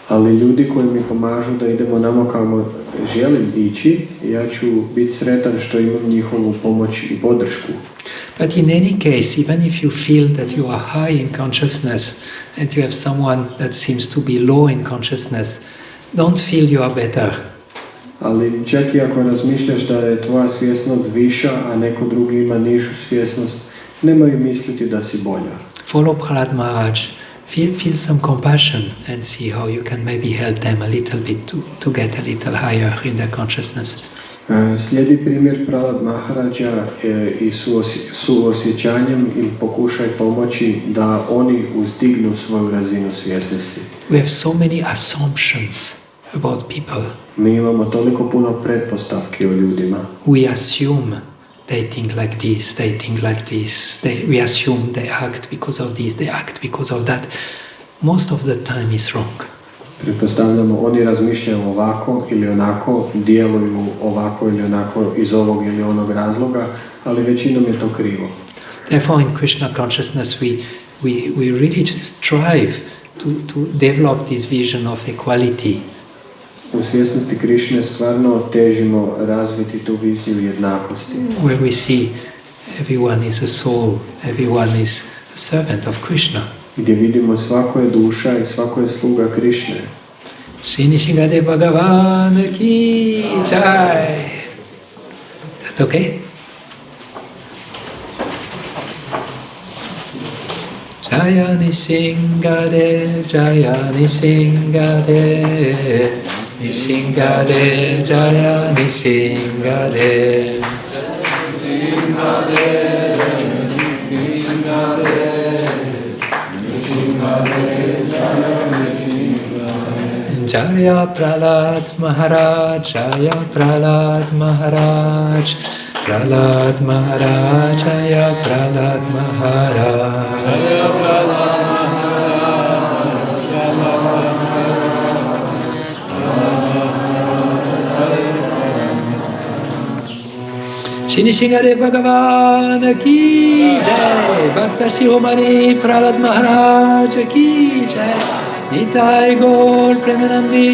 Ali ljudi koji mi pomažu da idemo namo kamo želim ići, ja ću biti sretan što imam njihovu pomoć i podršku. But in any case, even if you feel that you are high in consciousness and you have someone that seems to be low in consciousness, don't feel you are better. Ali čak i ako razmišljaš da je tvoja svjesnost viša, a neko drugi ima nižu svjesnost, nemoj misliti da si bolja. Follow Prahlad Maharaj. Feel some compassion and see how you can maybe help them a little bit to get a little higher in their consciousness. Slijedi primjer Prahlad Maharaja i suosjećanjem im pokušaj pomoći da oni uzdignu svoju razinu svjesnosti. We have so many assumptions about people. Mi imamo toliko puno pretpostavki o ljudima. We assume they think like this, they think like this. We assume they act because of this, they act because of that. Most of the time is wrong. Pretpostavljamo, oni razmišljaju ovako ili onako, djeluju ovako ili onako iz ovog ili onog razloga, ali većinom je to krivo. Therefore, in Krishna consciousness, we really strive to develop this vision of equality. U svjesnosti Krišne stvarno težimo razviti tu viziju jednakosti. Where we see everyone is a soul, everyone is a servant of Krishna. Gdje vidimo svako je duša i svako je sluga Krišne. Shri Nrsimhadeva Bhagavan ki jai. Is that okay? Jaya Nrsimhadev, Jaya Nrsimhadev, Nrsimhadev, Jaya Nrsimhadev. Jaya Prahlad Maharaj, Jaya Prahlad Maharaj, Prahlad Maharaj, Jaya Prahlad Maharaj. Jaya Prahlad Shri Nrsimhadeva Bhagavan ki jai, Bhakta Shiromani Prahlad Maharaj ki jai. Nitai Gaur Premanandi.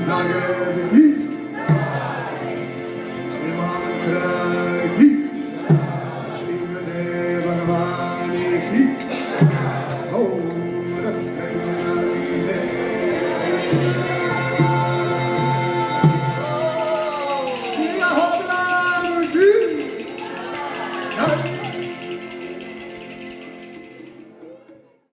Zagreb'i